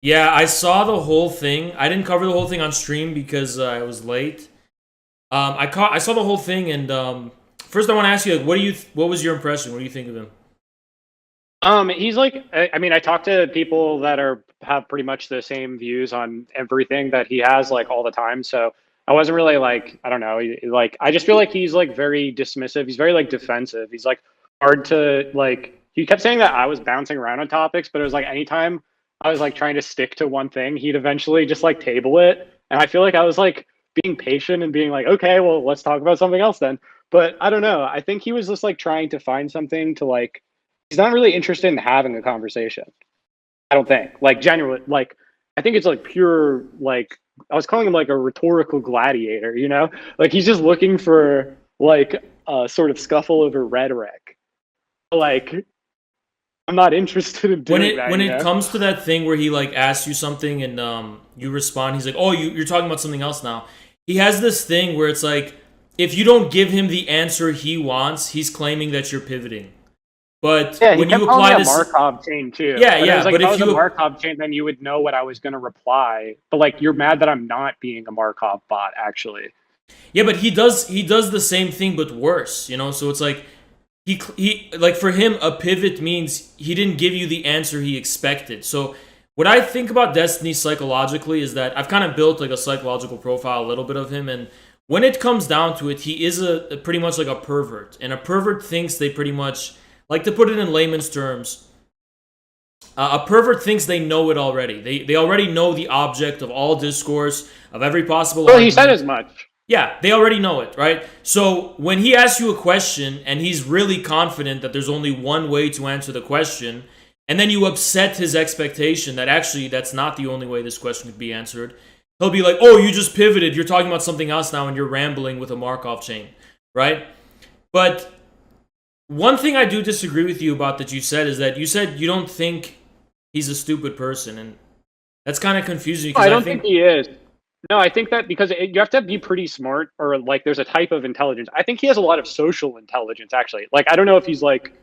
Yeah, I saw the whole thing. I didn't cover the whole thing on stream because I was late. I saw the whole thing, and first I want to ask you, like, what was your impression? What do you think of him? He's like, I mean, I talk to people that have pretty much the same views on everything that he has, like all the time. So I wasn't really like, I don't know, like I just feel like he's like very dismissive. He's very like defensive. He's like hard to like. He kept saying that I was bouncing around on topics, but it was like anytime I was like trying to stick to one thing, he'd eventually just like table it. And I feel like I was like being patient and being like, okay, well, let's talk about something else then. But I don't know. I think he was just like trying to find something to like he's not really interested in having a conversation. I don't think. Like genuine like I think it's like pure like I was calling him like a rhetorical gladiator, you know? Like he's just looking for like a sort of scuffle over rhetoric. Like I'm not interested in When doing it that, when you it know? comes to that thing where he like asks you something and you respond, he's like, "Oh, you're talking about something else now." He has this thing where it's like, if you don't give him the answer he wants, he's claiming that you're pivoting. But Yeah, he when you kept calling me apply a this, Markov chain too. yeah, But it was yeah. like But if I if was a you Markov chain, then you would know what I was gonna reply. But like you're mad that I'm not being a Markov bot, actually. Yeah, but he does the same thing but worse, you know? So it's like he like for him a pivot means he didn't give you the answer he expected. So what I think about Destiny psychologically is that I've kind of built like a psychological profile a little bit of him, and when it comes down to it, he is a pretty much like a pervert. And a pervert thinks they pretty much, like, to put it in layman's terms, a pervert thinks they know it already. They already know the object of all discourse, of every possible Well, he said argument. as much. Yeah, they already know it, right? So when he asks you a question and he's really confident that there's only one way to answer the question, and then you upset his expectation that actually that's not the only way this question could be answered, he'll be like, "Oh, you just pivoted. You're talking about something else now and you're rambling with a Markov chain," right? But one thing I do disagree with you about that you said you don't think he's a stupid person, and that's kind of confusing No, because I I don't think think he is. No, I think that because you have to be pretty smart, or like there's a type of intelligence. I think he has a lot of social intelligence, actually. Like I don't know if he's like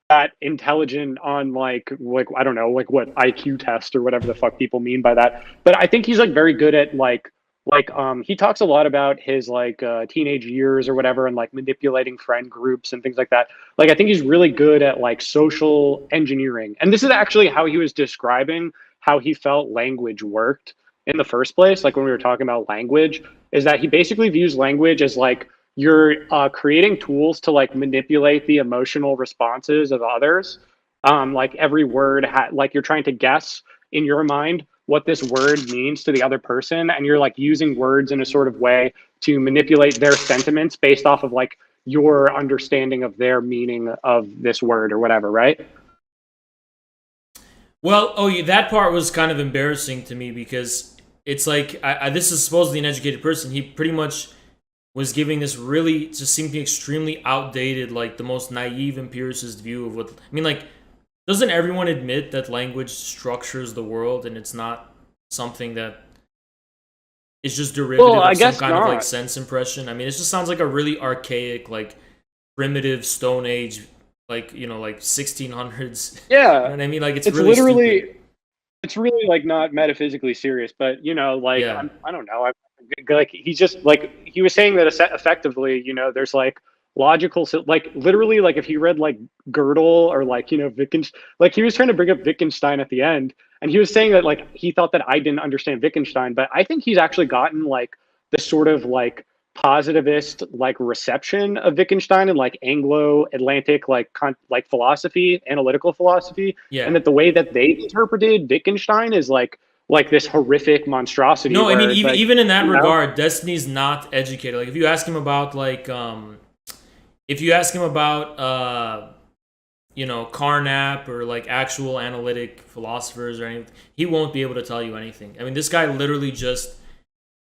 that intelligent on like I don't know like what IQ test or whatever the fuck people mean by that. But I think he's like very good at he talks a lot about his like teenage years or whatever and like manipulating friend groups and things like that. Like I think he's really good at like social engineering. And this is actually how he was describing how he felt language worked in the first place, like when we were talking about language, is that he basically views language as like you're creating tools to like manipulate the emotional responses of others. Like every word, like you're trying to guess in your mind what this word means to the other person, and you're like using words in a sort of way to manipulate their sentiments based off of like your understanding of their meaning of this word or whatever, right? well, oh, yeah, that part was kind of embarrassing to me because it's like this is supposedly an educated person. He pretty much was giving this really just seemed to be extremely outdated, like the most naive empiricist view of what I mean. Like, doesn't everyone admit that language structures the world and it's not something that is just Well, derivative I of some guess kind of like not. sense impression? I mean, it just sounds like a really archaic, like primitive Stone Age, like like 1600s. You Yeah, know what I mean? Like, it's it's really stupid. literally it's really like not metaphysically serious, but like Yeah. I don't know. Like he's just like he was saying that effectively, there's like logical, like literally, like if he read like Gödel or like Wittgenstein, like he was trying to bring up Wittgenstein at the end, and he was saying that like he thought that I didn't understand Wittgenstein, but I think he's actually gotten like the sort of like positivist like reception of Wittgenstein and like Anglo-Atlantic like philosophy, analytical philosophy, and Yeah. that the way that they interpreted Wittgenstein is like this horrific monstrosity No, I mean, where even like even in that you know regard, Destiny's not educated. Like, if you ask him about like if you ask him about Carnap or like actual analytic philosophers or anything, he won't be able to tell you anything. I mean, this guy literally just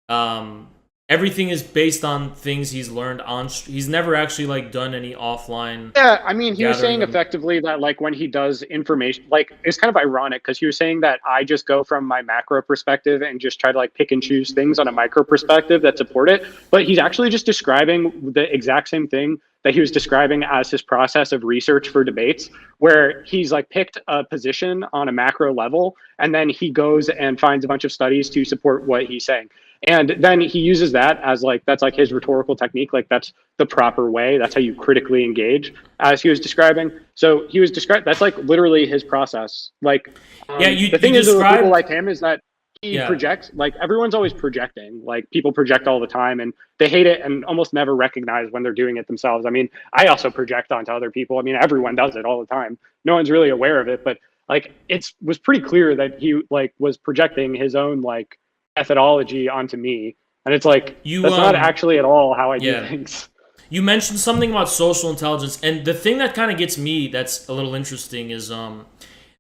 um everything is based on things he's learned on. He's never actually like done any offline Yeah, I mean, he was gathering saying of. effectively that like when he does information, like it's kind of ironic because he was saying that I just go from my macro perspective and just try to like pick and choose things on a micro perspective that support it. But he's actually just describing the exact same thing that he was describing as his process of research for debates, where he's like picked a position on a macro level, and then he goes and finds a bunch of studies to support what he's saying. And then he uses that as like, that's like his rhetorical technique. Like that's the proper way. That's how you critically engage, as he was describing. So he was describing, that's like literally his process. Like, the thing is with people like him is that he projects, like everyone's always projecting, like people project all the time and they hate it and almost never recognize when they're doing it themselves. I mean, I also project onto other people. I mean, everyone does it all the time. No one's really aware of it, but like was pretty clear that he like was projecting his own like methodology onto me. And it's like, that's not actually at all how I do things. You mentioned something about social intelligence, and the thing that kind of gets me that's a little interesting is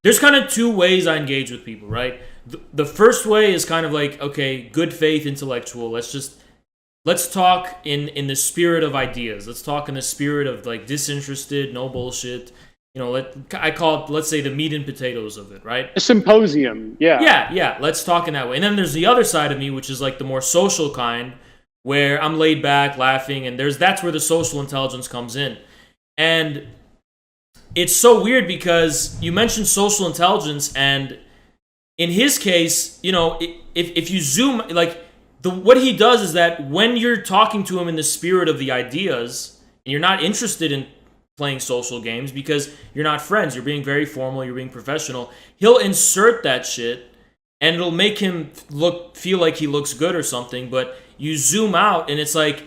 there's kind of two ways I engage with people, right? The first way is kind of like, okay, good faith intellectual. Let's talk in the spirit of ideas. Let's talk in the spirit of like disinterested, no bullshit. You know, I call it, let's say, the meat and potatoes of it, right? A symposium, yeah. Yeah, let's talk in that way. And then there's the other side of me, which is like the more social kind, where I'm laid back, laughing, and that's where the social intelligence comes in. And it's so weird because you mentioned social intelligence, and in his case, you know, if you zoom, like what he does is that when you're talking to him in the spirit of the ideas, and you're not interested in playing social games because you're not friends, you're being very formal, you're being professional, he'll insert that shit, and it'll make him feel like he looks good or something. But you zoom out, and it's like,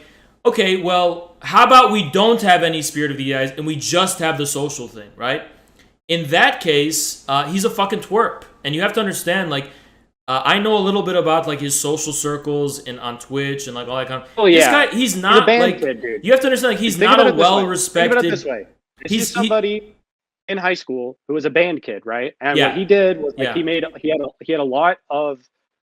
okay, well, how about we don't have any spirit of the eyes and we just have the social thing, right? In that case, he's a fucking twerp. And you have to understand, like, I know a little bit about like his social circles and on Twitch and like all that kind of. Oh yeah, this guy, he's not like. Kid, dude. You have to understand, like, he's not a well-respected. Think about it this way: he's somebody in high school who was a band kid, right? And what he did was like he had a lot of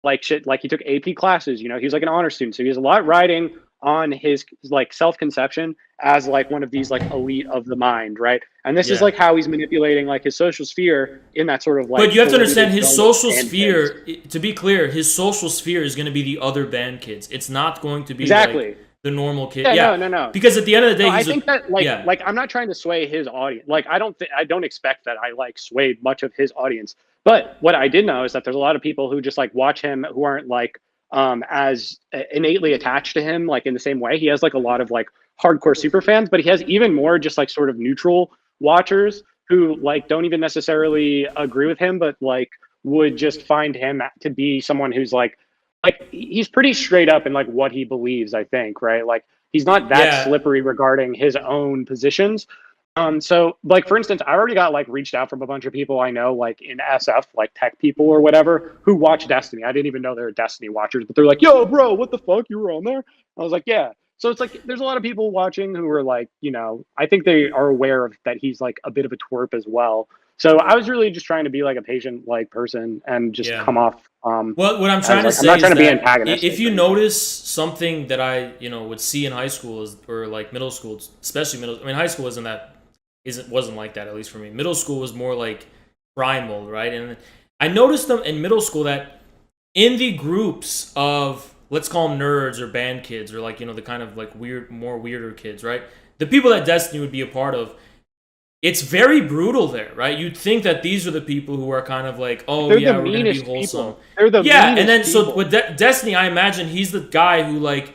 like shit. Like he took AP classes. You know, he was like an honor student, so he has a lot riding on his like self-conception as like one of these like elite of the mind, right? And this is like how he's manipulating like his social sphere in that sort of like. But you have to understand his social sphere. To be clear, his social sphere is going to be the other band kids. It's not going to be like the normal kid. No. Because at the end of the day, I think that like I'm not trying to sway his audience. Like I don't expect that I like swayed much of his audience. But what I did know is that there's a lot of people who just like watch him who aren't like as innately attached to him like in the same way. He has like a lot of like hardcore super fans, but he has even more just like sort of neutral watchers who like don't even necessarily agree with him, but like would just find him to be someone who's like he's pretty straight up in like what he believes, I think, right? Like he's not that slippery regarding his own positions. So like, for instance, I already got like reached out from a bunch of people I know, like in SF, like tech people or whatever, who watch Destiny. I didn't even know they were Destiny watchers, but they're like, yo, bro, what the fuck? You were on there? I was like, yeah. So it's like, there's a lot of people watching who are like, you know, I think they are aware of that he's like a bit of a twerp as well. So I was really just trying to be like a patient like person and just come off. Well, what I'm trying to say is that if you notice something that I, you know, would see in high school or like middle school, especially high school wasn't like that, at least for me. Middle school was more like primal, right? And I noticed them in middle school that in the groups of, let's call them nerds or band kids or like, you know, the kind of like weirder kids, right? The people that Destiny would be a part of, it's very brutal there, right? You'd think that these are the people who are kind of like, oh, we're going to be wholesome. They're the and then people. So with Destiny, I imagine he's the guy who like,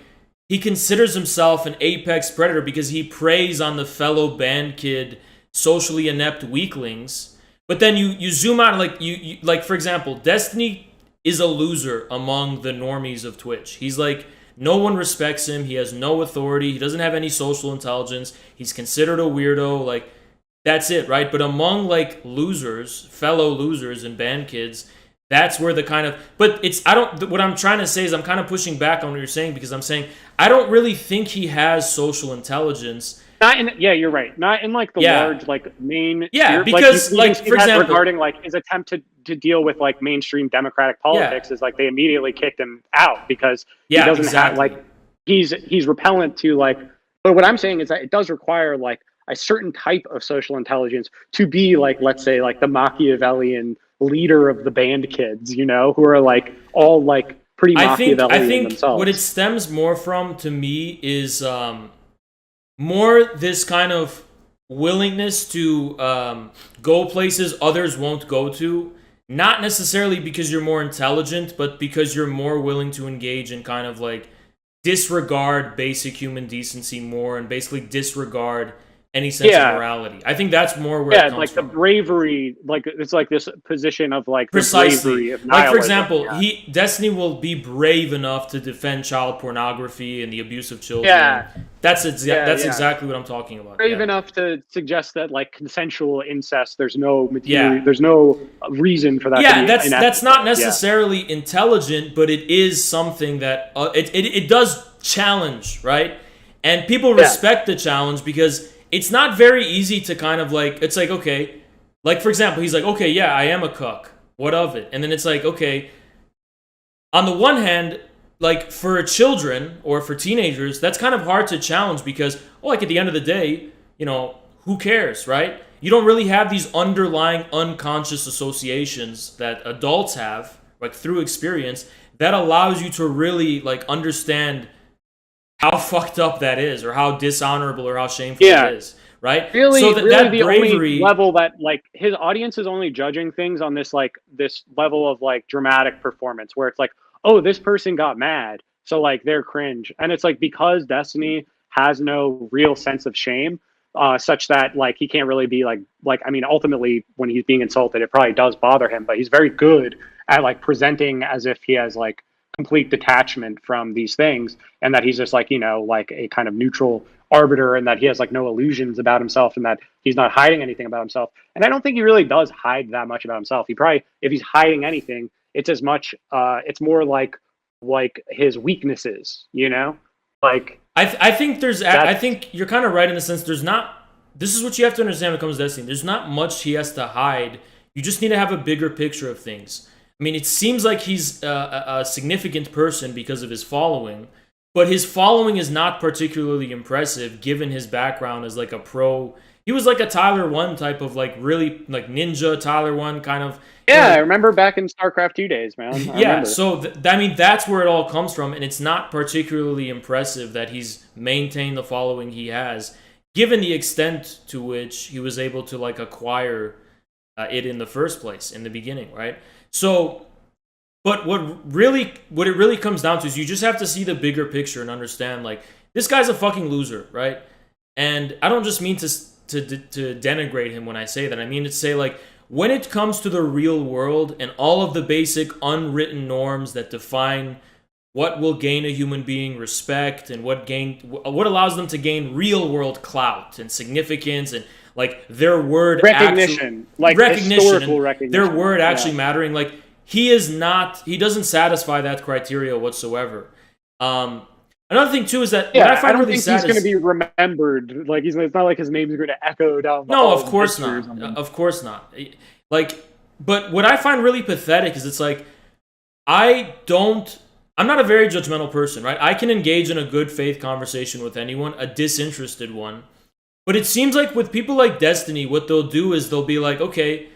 he considers himself an apex predator because he preys on the fellow band kid, socially inept weaklings. But then you zoom out and like you like, for example, Destiny is a loser among the normies of Twitch. He's like, no one respects him. He has no authority. He doesn't have any social intelligence. He's considered a weirdo. Like, that's it, right? But among like fellow losers and band kids, that's where the kind of, but what I'm trying to say is I'm kind of pushing back on what you're saying, because I'm saying I don't really think he has social intelligence. You're right. Not in like the large like main. Yeah, because like for example, regarding like his attempt to deal with like mainstream democratic politics is like they immediately kicked him out because he doesn't have like he's repellent to like. But what I'm saying is that it does require like a certain type of social intelligence to be like, let's say, like the Machiavellian leader of the band kids, you know, who are like all like pretty Machiavellian I think themselves. What it stems more from to me is more this kind of willingness to go places others won't go to, not necessarily because you're more intelligent, but because you're more willing to engage in kind of like disregard basic human decency more and basically disregard any sense of morality. I think that's more where it comes like from. the bravery, like it's like this position of like Precisely. the bravery of Like, for nihilism. example, Destiny will be brave enough to defend child pornography and the abuse of children. Yeah. That's exactly what I'm talking about. Brave enough to suggest that like consensual incest, there's no material, there's no reason for that. Yeah, to be that's not necessarily intelligent, but it is something that it does challenge, right? And people respect the challenge because it's not very easy to kind of like, it's like, okay, like for example, he's like, okay, yeah, I am a cuck. What of it? And then it's like, okay, on the one hand, like for children or for teenagers, that's kind of hard to challenge because, oh, like at the end of the day, you know, who cares, right? You don't really have these underlying unconscious associations that adults have, like through experience, that allows you to really like understand how fucked up that is, or how dishonorable, or how shameful it is, right? Really, so that the only level that like his audience is only judging things on this like this level of like dramatic performance, where it's like, oh, this person got mad, so like they're cringe, and it's like because Destiny has no real sense of shame, such that like he can't really be like I mean, ultimately when he's being insulted, it probably does bother him, but he's very good at like presenting as if he has like complete detachment from these things, and that he's just like, you know, like a kind of neutral arbiter, and that he has like no illusions about himself, and that he's not hiding anything about himself. And I don't think he really does hide that much about himself. He probably, if he's hiding anything, it's as much it's more like his weaknesses, you know? Like I think I think you're kind of right in the sense there's not, this is what you have to understand when it comes to Destiny. There's not much he has to hide. You just need to have a bigger picture of things. I mean, it seems like he's a significant person because of his following, but his following is not particularly impressive given his background as like a pro. He was like a Tyler 1 type of like really like ninja Tyler 1 kind of. Yeah, I remember back in StarCraft 2 days, man. Yeah, so I mean, that's where it all comes from, and it's not particularly impressive that he's maintained the following he has, given the extent to which he was able to like acquire it in the first place, in the beginning, right? So, but what it really comes down to is you just have to see the bigger picture and understand, like, this guy's a fucking loser, right? And I don't just mean to denigrate him when I say that. I mean to say, like, when it comes to the real world and all of the basic unwritten norms that define what will gain a human being respect and what allows them to gain real world clout and significance and like their word recognition, historical recognition, their word actually mattering, like he doesn't satisfy that criteria whatsoever. Another thing too is that what I find really sad he's going to be remembered. Like it's not like his name's going to echo down. No, of course not. Of course not. Like, but what I find really pathetic is it's like I'm not a very judgmental person, right? I can engage in a good faith conversation with anyone, a disinterested one. But it seems like with people like Destiny, what they'll do is they'll be like, okay,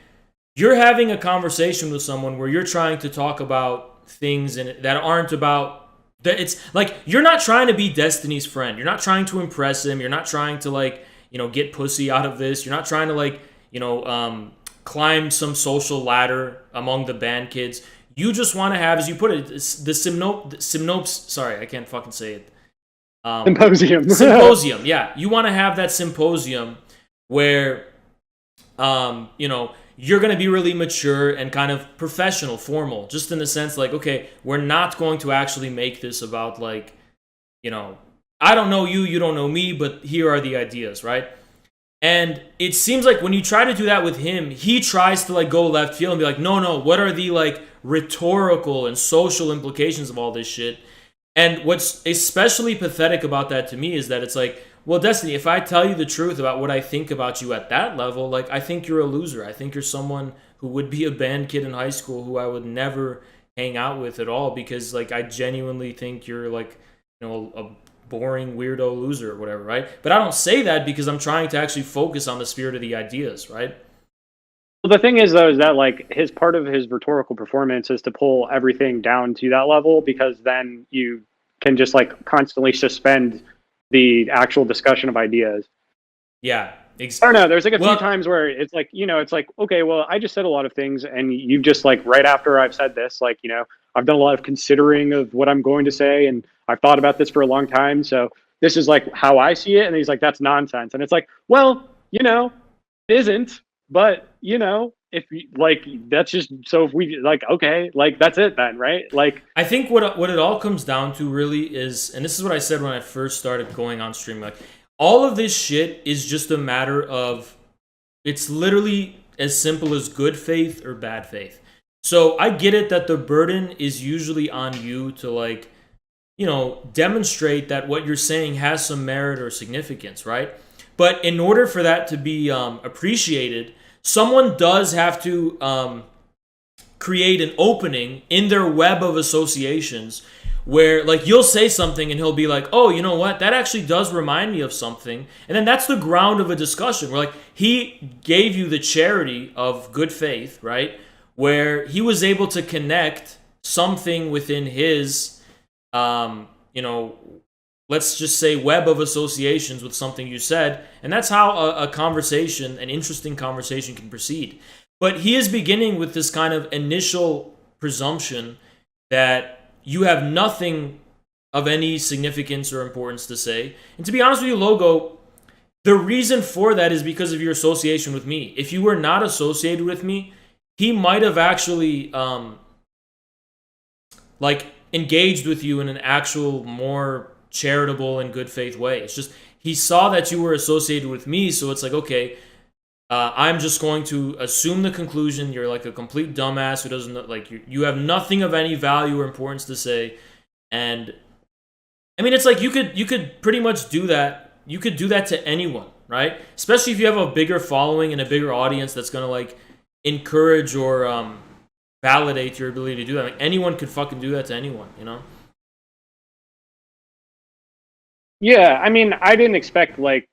you're having a conversation with someone where you're trying to talk about things that aren't about. It's like you're not trying to be Destiny's friend. You're not trying to impress him. You're not trying to like, you know, get pussy out of this. You're not trying to like, you know, climb some social ladder among the band kids. You just want to have, as you put it, the Symnopes. Sorry, I can't fucking say it. Symposium. Yeah, you want to have that symposium where, you know, you're going to be really mature and kind of professional, formal, just in the sense like, okay, we're not going to actually make this about like, you know, I don't know you, you don't know me, but here are the ideas, right? And it seems like when you try to do that with him, he tries to like go left field and be like, no, what are the like rhetorical and social implications of all this shit? And what's especially pathetic about that to me is that it's like, well, Destiny, if I tell you the truth about what I think about you at that level, like, I think you're a loser. I think you're someone who would be a band kid in high school who I would never hang out with at all because, like, I genuinely think you're, like, you know, a boring weirdo loser or whatever, right? But I don't say that because I'm trying to actually focus on the spirit of the ideas, right? Well, the thing is, though, is that, like, part of his rhetorical performance is to pull everything down to that level because then you can just, like, constantly suspend the actual discussion of ideas. Yeah. I don't know. There's like a few times where it's like, it's like, okay, well, I just said a lot of things, and you've just like right after I've said this, like, I've done a lot of considering of what I'm going to say, and I've thought about this for a long time. So this is like how I see it. And he's like, that's nonsense. And it's like, well, it isn't, but if you, like, that's just, so if we like, okay, like that's it then, right? Like, I think what it all comes down to really is, and this is what I said when I first started going on stream, like all of this shit is just a matter of, it's literally as simple as good faith or bad faith. So I get it that the burden is usually on you to like, demonstrate that what you're saying has some merit or significance, right? But in order for that to be appreciated, someone does have to create an opening in their web of associations where like you'll say something and he'll be like, oh, you know what, that actually does remind me of something. And then that's the ground of a discussion where like he gave you the charity of good faith, right? Where he was able to connect something within his let's just say web of associations with something you said, and that's how a conversation, an interesting conversation, can proceed. But he is beginning with this kind of initial presumption that you have nothing of any significance or importance to say. And to be honest with you, Logo, the reason for that is because of your association with me. If you were not associated with me, he might have actually engaged with you in an actual more charitable and good faith way. It's just he saw that you were associated with me, so it's like, okay, I'm just going to assume the conclusion you're like a complete dumbass who doesn't like you have nothing of any value or importance to say. And I mean, it's like you could pretty much do that. You could do that to anyone, right? Especially if you have a bigger following and a bigger audience that's gonna like encourage or validate your ability to do that. Like anyone could fucking do that to anyone, Yeah, I mean, I didn't expect like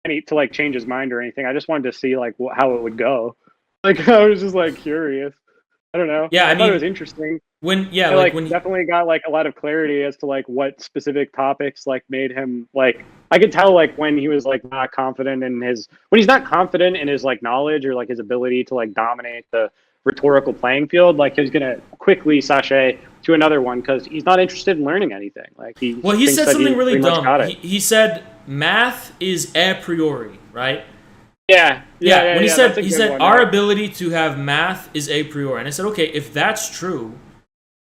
any to like change his mind or anything. I just wanted to see like how it would go. Like I was just like curious. I don't know. Yeah, I thought mean, it was interesting. When Definitely got like a lot of clarity as to like what specific topics like made him like. I could tell like when he was like not confident in his when he's not confident in his like knowledge or like his ability to like dominate the rhetorical playing field, like he's gonna quickly sashay to another one because he's not interested in learning anything. Like he said something really dumb. He said math is a priori, right? Yeah. When he said our ability to have math is a priori, and I said, okay, if that's true,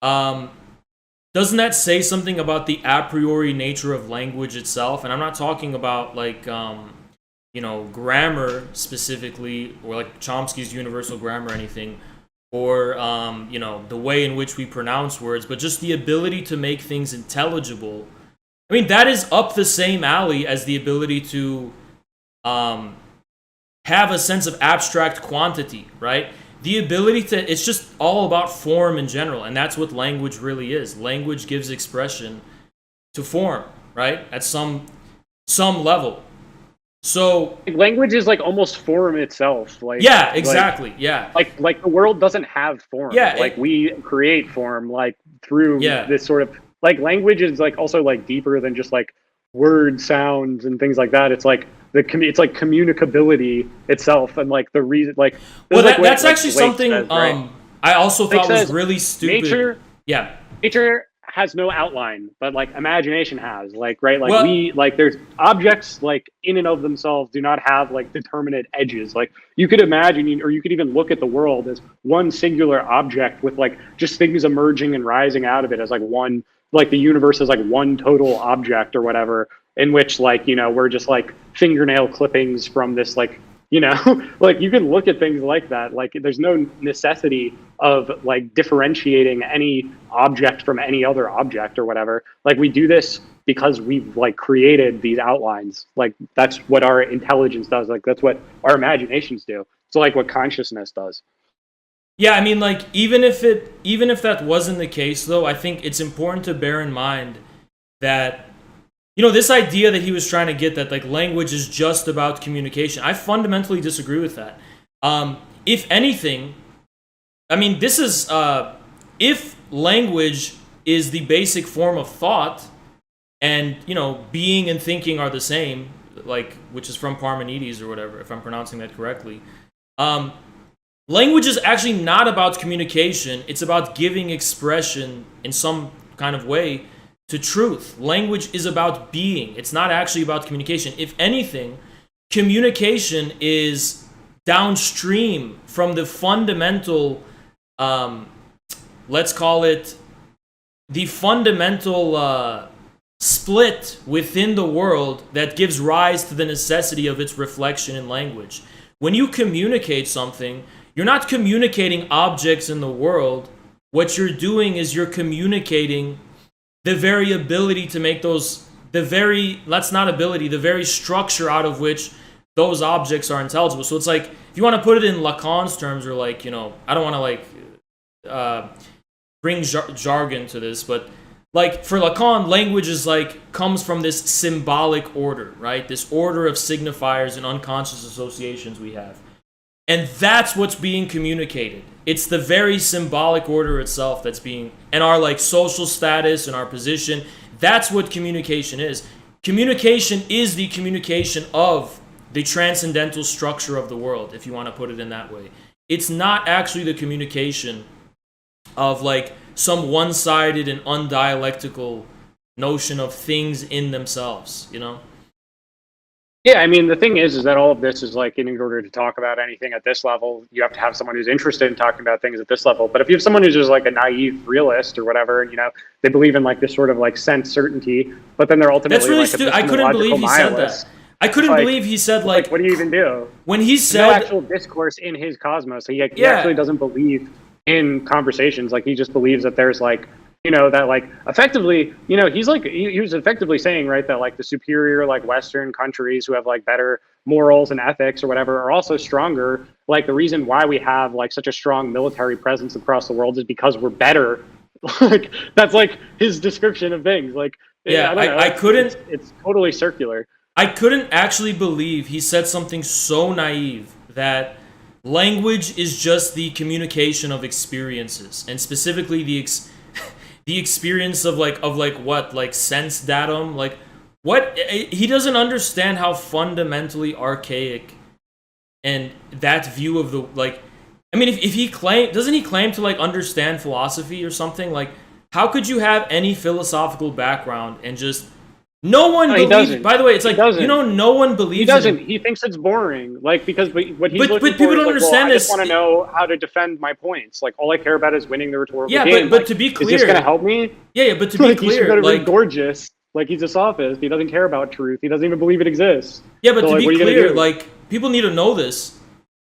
doesn't that say something about the a priori nature of language itself? And I'm not talking about like grammar specifically, or like Chomsky's universal grammar or anything, or the way in which we pronounce words, but just the ability to make things intelligible. I mean, that is up the same alley as the ability to have a sense of abstract quantity, right? The ability to, it's just all about form in general, and that's what language really is. Language gives expression to form, right? At some level. So language is like almost form itself. Like yeah, exactly. Yeah. Like the world doesn't have form. Yeah. Like we create form like through this sort of like language is like also like deeper than just like word sounds and things like that. It's like it's like communicability itself and like the reason like that's actually something says, right? I also thought was really stupid. Nature has no outline, but like imagination has, like, right, like there's objects like in and of themselves do not have like determinate edges. Like you could imagine, or you could even look at the world as one singular object with like just things emerging and rising out of it as like one, like the universe is like one total object or whatever, in which like we're just like fingernail clippings from this like like you can look at things like that. Like there's no necessity of like differentiating any object from any other object or whatever. Like we do this because we've like created these outlines. Like that's what our intelligence does. Like that's what our imaginations do. So like what consciousness does. Yeah, I mean, like even if that wasn't the case though, I think it's important to bear in mind that this idea that he was trying to get, that like language is just about communication, I fundamentally disagree with that. If anything, I mean, this is if language is the basic form of thought, and being and thinking are the same, like, which is from Parmenides or whatever, if I'm pronouncing that correctly. Language is actually not about communication. It's about giving expression in some kind of way to truth. Language is about being. It's not actually about communication. If anything, communication is downstream from the fundamental, let's call it the fundamental split within the world that gives rise to the necessity of its reflection in language. When you communicate something, you're not communicating objects in the world. What you're doing is you're communicating the very ability to make those, the very structure out of which those objects are intelligible. So it's like, if you want to put it in Lacan's terms, or like, I don't want to bring jargon to this, but like for Lacan, language is like, comes from this symbolic order, right? This order of signifiers and unconscious associations we have. And that's what's being communicated. It's the very symbolic order itself that's being, and our like social status and our position. That's what communication is. Communication is the communication of the transcendental structure of the world, if you want to put it in that way. It's not actually the communication of like some one-sided and undialectical notion of things in themselves, Yeah, I mean, the thing is that all of this is like, in order to talk about anything at this level, you have to have someone who's interested in talking about things at this level. But if you have someone who's just like a naive realist or whatever, and they believe in like this sort of like sense certainty, but then they're ultimately that's really stupid. I couldn't believe he said that. I couldn't believe he said like, what do you even do? When he said no actual discourse in his cosmos, he actually doesn't believe in conversations. Like, he just believes that there's like, that like effectively, he's like, he was effectively saying, right, that like the superior like Western countries who have like better morals and ethics or whatever are also stronger. Like, the reason why we have like such a strong military presence across the world is because we're better. Like, that's like his description of things. Like, I couldn't. It's totally circular. I couldn't actually believe he said something so naive that language is just the communication of experiences, and specifically the experience of what sense datum, like what he doesn't understand how fundamentally archaic and that view of the like. I mean, if he doesn't he claim to like understand philosophy or something? Like, how could you have any philosophical background and just no one believes? By the way, it's like no one believes. He doesn't. He thinks it's boring. Like, because what he's looking but people for don't understand I this. just want to know how to defend my points. Like, all I care about is winning the rhetorical game. Yeah, but to be clear, is this going to help me? Yeah, but to be clear, like, gorgeous. Like, he's a sophist. He doesn't care about truth. He doesn't even believe it exists. Yeah, but to be clear, like, people need to know this.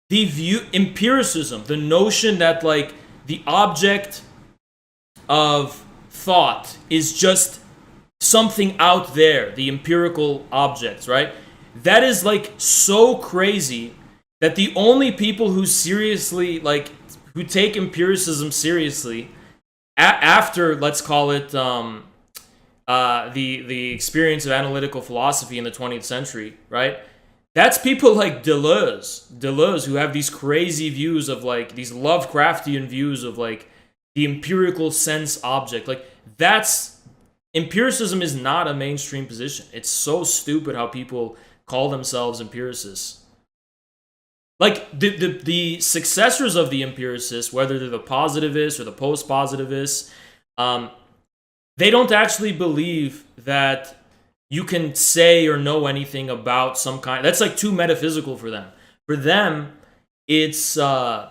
The view empiricism, the notion that like the object of thought is just something out there, the empirical objects, right? That is like so crazy that the only people who seriously like who take empiricism seriously after, let's call it the experience of analytical philosophy in the 20th century, right? That's people like Deleuze, who have these crazy views of like these Lovecraftian views of like the empirical sense object. Like, that's empiricism is not a mainstream position. It's so stupid how people call themselves empiricists. Like the successors of the empiricists, whether they're the positivists or the post-positivists, they don't actually believe that you can say or know anything about some kind. That's like too metaphysical for them. For them, it's the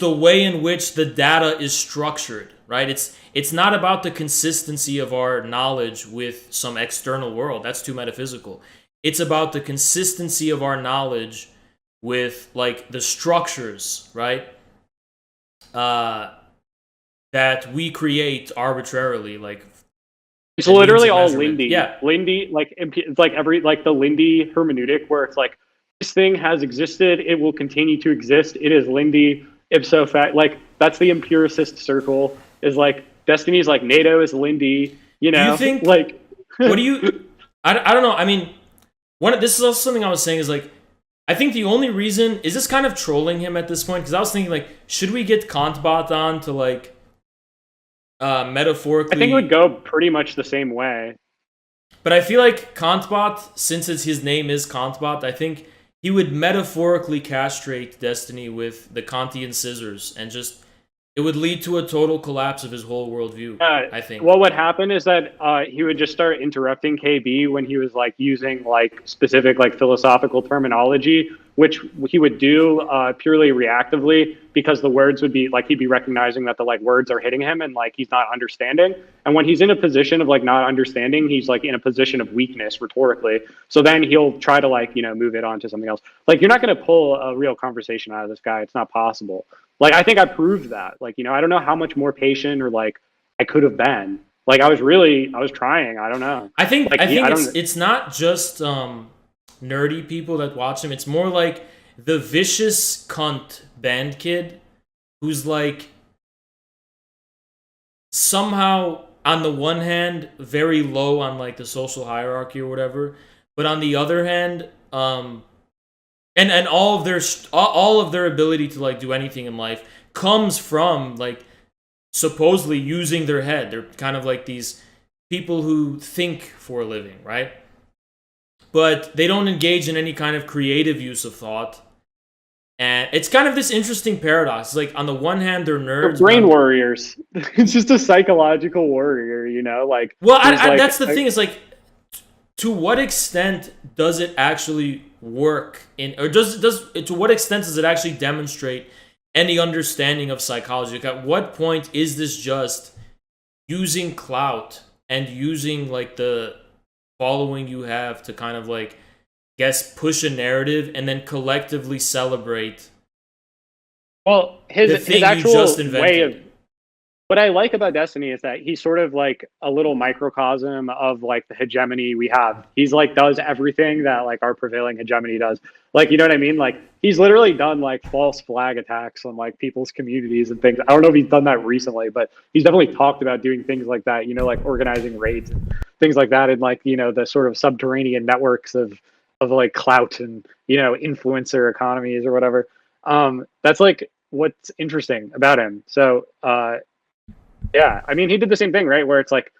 way in which the data is structured, right? It's not about the consistency of our knowledge with some external world. That's too metaphysical. It's about the consistency of our knowledge with like the structures, right? That we create arbitrarily, like. It's literally all Lindy. Yeah. Lindy, like, it's like the Lindy hermeneutic, where it's like, this thing has existed, it will continue to exist, it is Lindy, ipso fact. Like, that's the empiricist circle, is like, Destiny's like, NATO is Lindy, Do you think, like... what do you... I don't know, I mean, this is also something I was saying, is like, I think the only reason... Is this kind of trolling him at this point? Because I was thinking, like, should we get Kantbot on to, like, metaphorically... I think it would go pretty much the same way. But I feel like Kantbot, since his name is Kantbot, I think he would metaphorically castrate Destiny with the Kantian scissors, and just it would lead to a total collapse of his whole worldview. I think. What would happen is that he would just start interrupting KB when he was like using like specific like philosophical terminology, which he would do purely reactively because the words would be like he'd be recognizing that the like words are hitting him and like he's not understanding. And when he's in a position of like not understanding, he's like in a position of weakness rhetorically. So then he'll try to like move it on to something else. Like you're not going to pull a real conversation out of this guy. It's not possible. Like I think I proved that. Like I don't know how much more patient or like I could have been. Like I was trying. I don't know. I think Like I think I it's don't. it's not just nerdy people that watch him. It's more like the vicious cunt band kid who's like somehow on the one hand very low on like the social hierarchy or whatever, but on the other hand, and all of their ability to like do anything in life comes from like supposedly using their head. They're kind of like these people who think for a living, right? But they don't engage in any kind of creative use of thought. And it's kind of this interesting paradox. It's like on the one hand they're They're nerds, brain warriors. It's just a psychological warrior. Like well, like that's the thing. Is like, to what extent does it actually work in, or does to what extent does it actually demonstrate any understanding of psychology? Like, at what point is this just using clout and using like the following you have to kind of like guess push a narrative and then collectively celebrate well, the his thing you actual just way of invented? what I like about Destiny is that he's sort of like a little microcosm of like the hegemony we have. He's like does everything that like our prevailing hegemony does. Like you know what I mean? Like he's literally done like false flag attacks on like people's communities and things. I don't know if he's done that recently, but he's definitely talked about doing things like that, like organizing raids and things like that, and like, the sort of subterranean networks of like clout and, influencer economies or whatever. That's like what's interesting about him. So yeah, I mean, he did the same thing, right? Where it's like,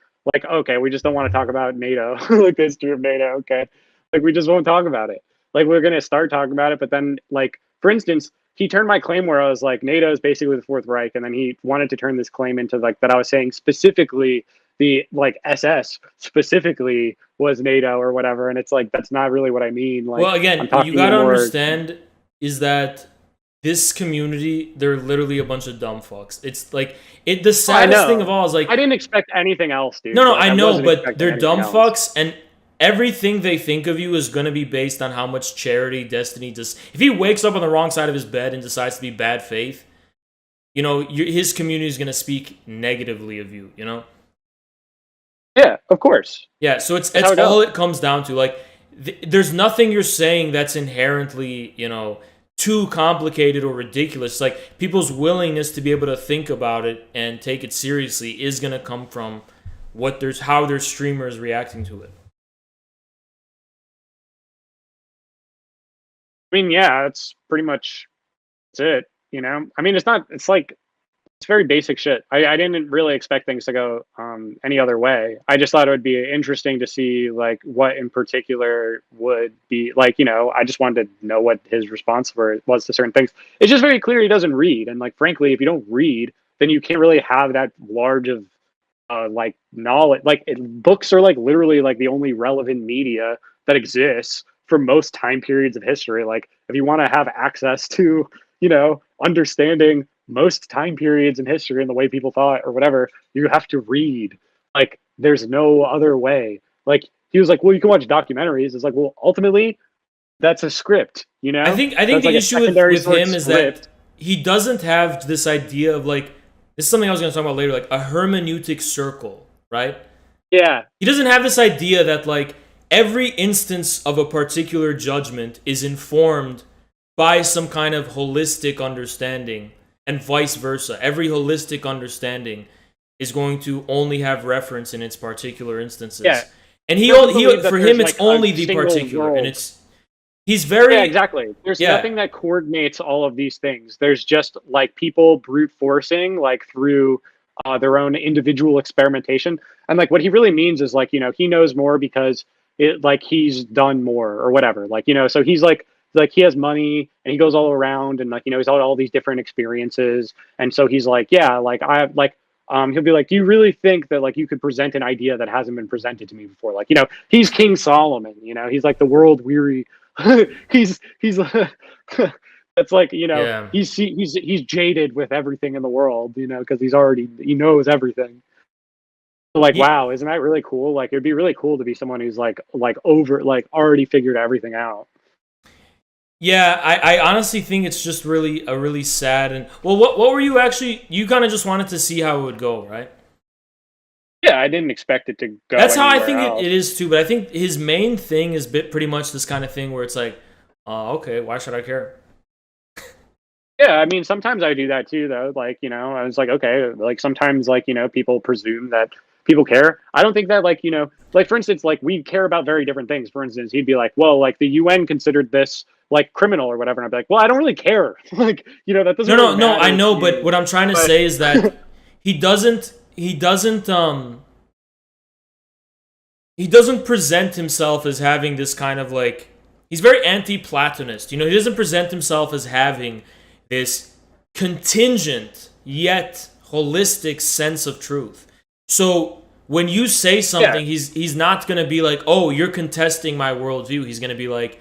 okay, we just don't want to talk about NATO, like the history of NATO. Okay, like we just won't talk about it. Like we're gonna start talking about it, but then, like for instance, he turned my claim where I was like, NATO is basically the Fourth Reich, and then he wanted to turn this claim into like that I was saying specifically the like SS specifically was NATO or whatever, and it's like that's not really what I mean. Like Well, again, I'm what you talking gotta more. understand is that this community, they're literally a bunch of dumb fucks. It's like the I saddest thing know. of all is like, I didn't expect anything else, dude. no, Like I I know, wasn't but expecting they're anything dumb else. fucks, and everything they think of you is gonna be based on how much charity Destiny does. If he wakes up on the wrong side of his bed and decides to be bad faith, his community is gonna speak negatively of you. Yeah, of course. Yeah, so it's That's how it all goes. it comes down to. Like, there's nothing you're saying that's inherently, too complicated or ridiculous. Like, people's willingness to be able to think about it and take it seriously is gonna come from how their streamer is reacting to it. I mean, yeah, that's pretty much that's it. I mean, it's like it's very basic shit. I didn't really expect things to go any other way. I just thought it would be interesting to see like what in particular would be like. I just wanted to know what his response was to certain things. It's just very clear he doesn't read, and like frankly, if you don't read, then you can't really have that large of like knowledge. Like books are like literally like the only relevant media that exists for most time periods of history. Like if you want to have access to understanding most time periods in history and the way people thought or whatever, you have to read. Like there's no other way. Like he was like, well, you can watch documentaries. It's like, well, ultimately that's a script, I think that's the like a issue with, secondary with sort of him is that script. he doesn't have this idea of like, this is something I was gonna talk about later, like a hermeneutic circle, right? Yeah, He doesn't have this idea that like every instance of a particular judgment is informed by some kind of holistic understanding, and vice versa. Every holistic understanding is going to only have reference in its particular instances. yeah. And He doesn't believe that for there's him it's like a only the single particular, and world. he's Yeah, very, exactly. There's yeah. nothing that coordinates all of these things. There's just like people brute forcing like through their own individual experimentation. And like what he really means is like, he knows more because it like he's done more or whatever. Like, so he's like he has money and he goes all around and like, he's had all these different experiences. And so he's like, yeah, like I have like he'll be like, do you really think that like you could present an idea that hasn't been presented to me before? Like, he's King Solomon, he's like the world weary. he's that's like, Yeah. he's jaded with everything in the world, because he knows everything. Like, Ye- wow, isn't that really cool? Like, it'd be really cool to be someone who's like over, like already figured everything out. Yeah, I honestly think it's just really a really sad and well, what were you actually? You kind of just wanted to see how it would go, right? Yeah, I didn't expect it to go That's how I anywhere think else. it is too. But I think his main thing is pretty much this kind of thing where it's like, okay, why should I care? Yeah, I mean, sometimes I do that too, though. Like, I was like, okay, like sometimes, like, people presume that people care. I don't think that, like, like for instance, like we care about very different things. For instance, he'd be like, well, like the UN considered this like criminal or whatever, and I'd be like, well, I don't really care. Like, that doesn't No, really no, no. I matter to know, but me. what I'm trying to But say is that he doesn't. He doesn't. He doesn't present himself as having this kind of like. He's very anti-Platonist. He doesn't present himself as having this contingent yet holistic sense of truth. So when you say yeah, something, he's not gonna be like, "Oh, you're contesting my worldview." He's gonna be like,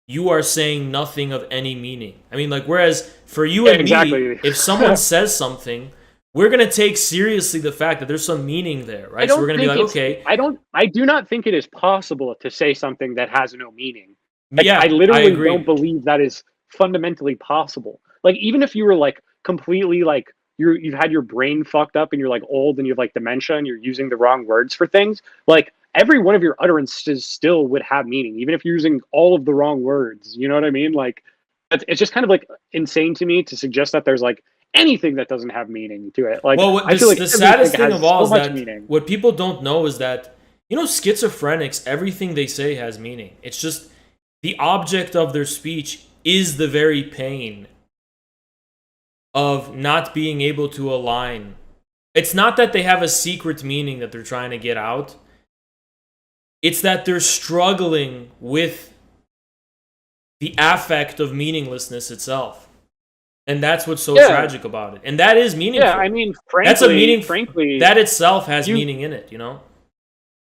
"You are saying nothing of any meaning." I mean, like, whereas for you yeah, and me, exactly. if someone says something, we're gonna take seriously the fact that there's some meaning there, I right? So we're don't gonna be think like, it's. "Okay, I do not think it is possible to say something that has no meaning. Like, I yeah, I literally don't agree." believe that is fundamentally possible. Like, even if you were like completely like you've had your brain fucked up and you're like old and you have like dementia and you're using the wrong words for things, like every one of your utterances still would have meaning, even if you're using all of the wrong words. You know what I mean? Like, it's just kind of like insane to me to suggest that there's like anything that doesn't have meaning to it. Like, Well, what I feel this like the everything saddest thing of has all so is much that meaning. what people don't know is that schizophrenics, everything they say has meaning. It's just the object of their speech is the very pain of not being able to align. It's not that they have a secret meaning that they're trying to get out. It's that they're struggling with the affect of meaninglessness itself. And that's what's so Yeah, tragic about it. And that is yeah. I meaningful. mean, That's a frankly, meaning frankly, that itself has you meaning in it.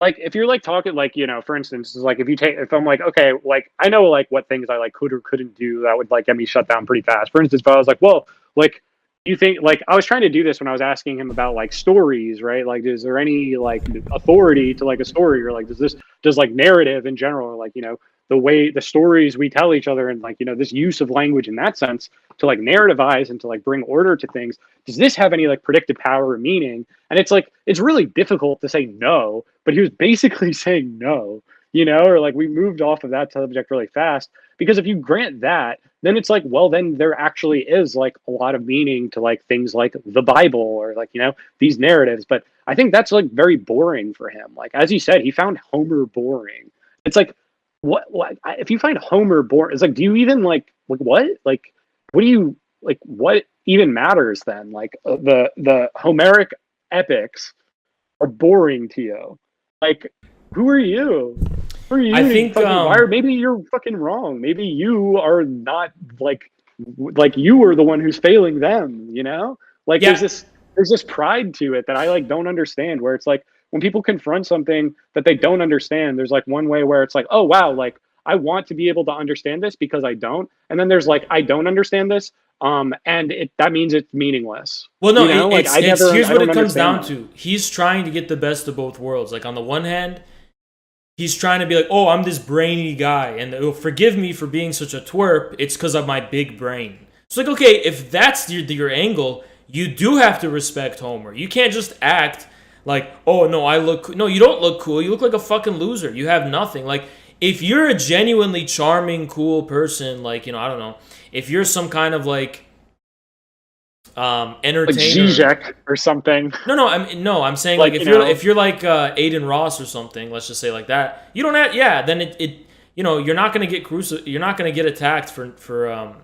like if you're like talking like for instance, like if I'm like okay, like I know like what things I like could or couldn't do that would like get me shut down pretty fast. For instance, if I was like, well, like you think like I was trying to do this when I was asking him about like stories, right? Like, is there any like authority to like a story, or like does like narrative in general, or like the way the stories we tell each other, and like this use of language in that sense to like narrativize and to like bring order to things, does this have any like predictive power or meaning? And it's like it's really difficult to say no, but he was basically saying no, or like we moved off of that subject really fast, because if you grant that, then it's like, well, then there actually is like a lot of meaning to like things like the Bible, or like these narratives. But I think that's like very boring for him. Like, as you said, he found Homer boring. It's like, what if you find Homer boring? It's like, do you even like what, like what do you like, what even matters then? Like, the Homeric epics are boring to you. Like, who are you? Who are I you to think fucking, why are, maybe you're fucking wrong. Maybe you are not like you are the one who's failing them. Like, yeah, there's this pride to it that I like don't understand, where it's like when people confront something that they don't understand, there's like one way where it's like, oh wow, like I want to be able to understand this because I don't. And then there's like, I don't understand this. And that means it's meaningless. well, no, Like it's here's I what don't it comes understand down that. to. He's trying to get the best of both worlds. Like on the one hand, he's trying to be like, "Oh, I'm this brainy guy, and forgive me for being such a twerp. It's because of my big brain." It's like, okay, if that's your angle, you do have to respect Homer. You can't just act like, "Oh no, I look no, you don't look cool. You look like a fucking loser. You have nothing." Like if you're a genuinely charming, cool person, like I don't know, if you're some kind of like Like entertainer. Zizek or something. I'm saying like Like, if you're like Aiden Ross or something, let's just say like that. You don't have yeah. Then you're not gonna get you're not gonna get attacked for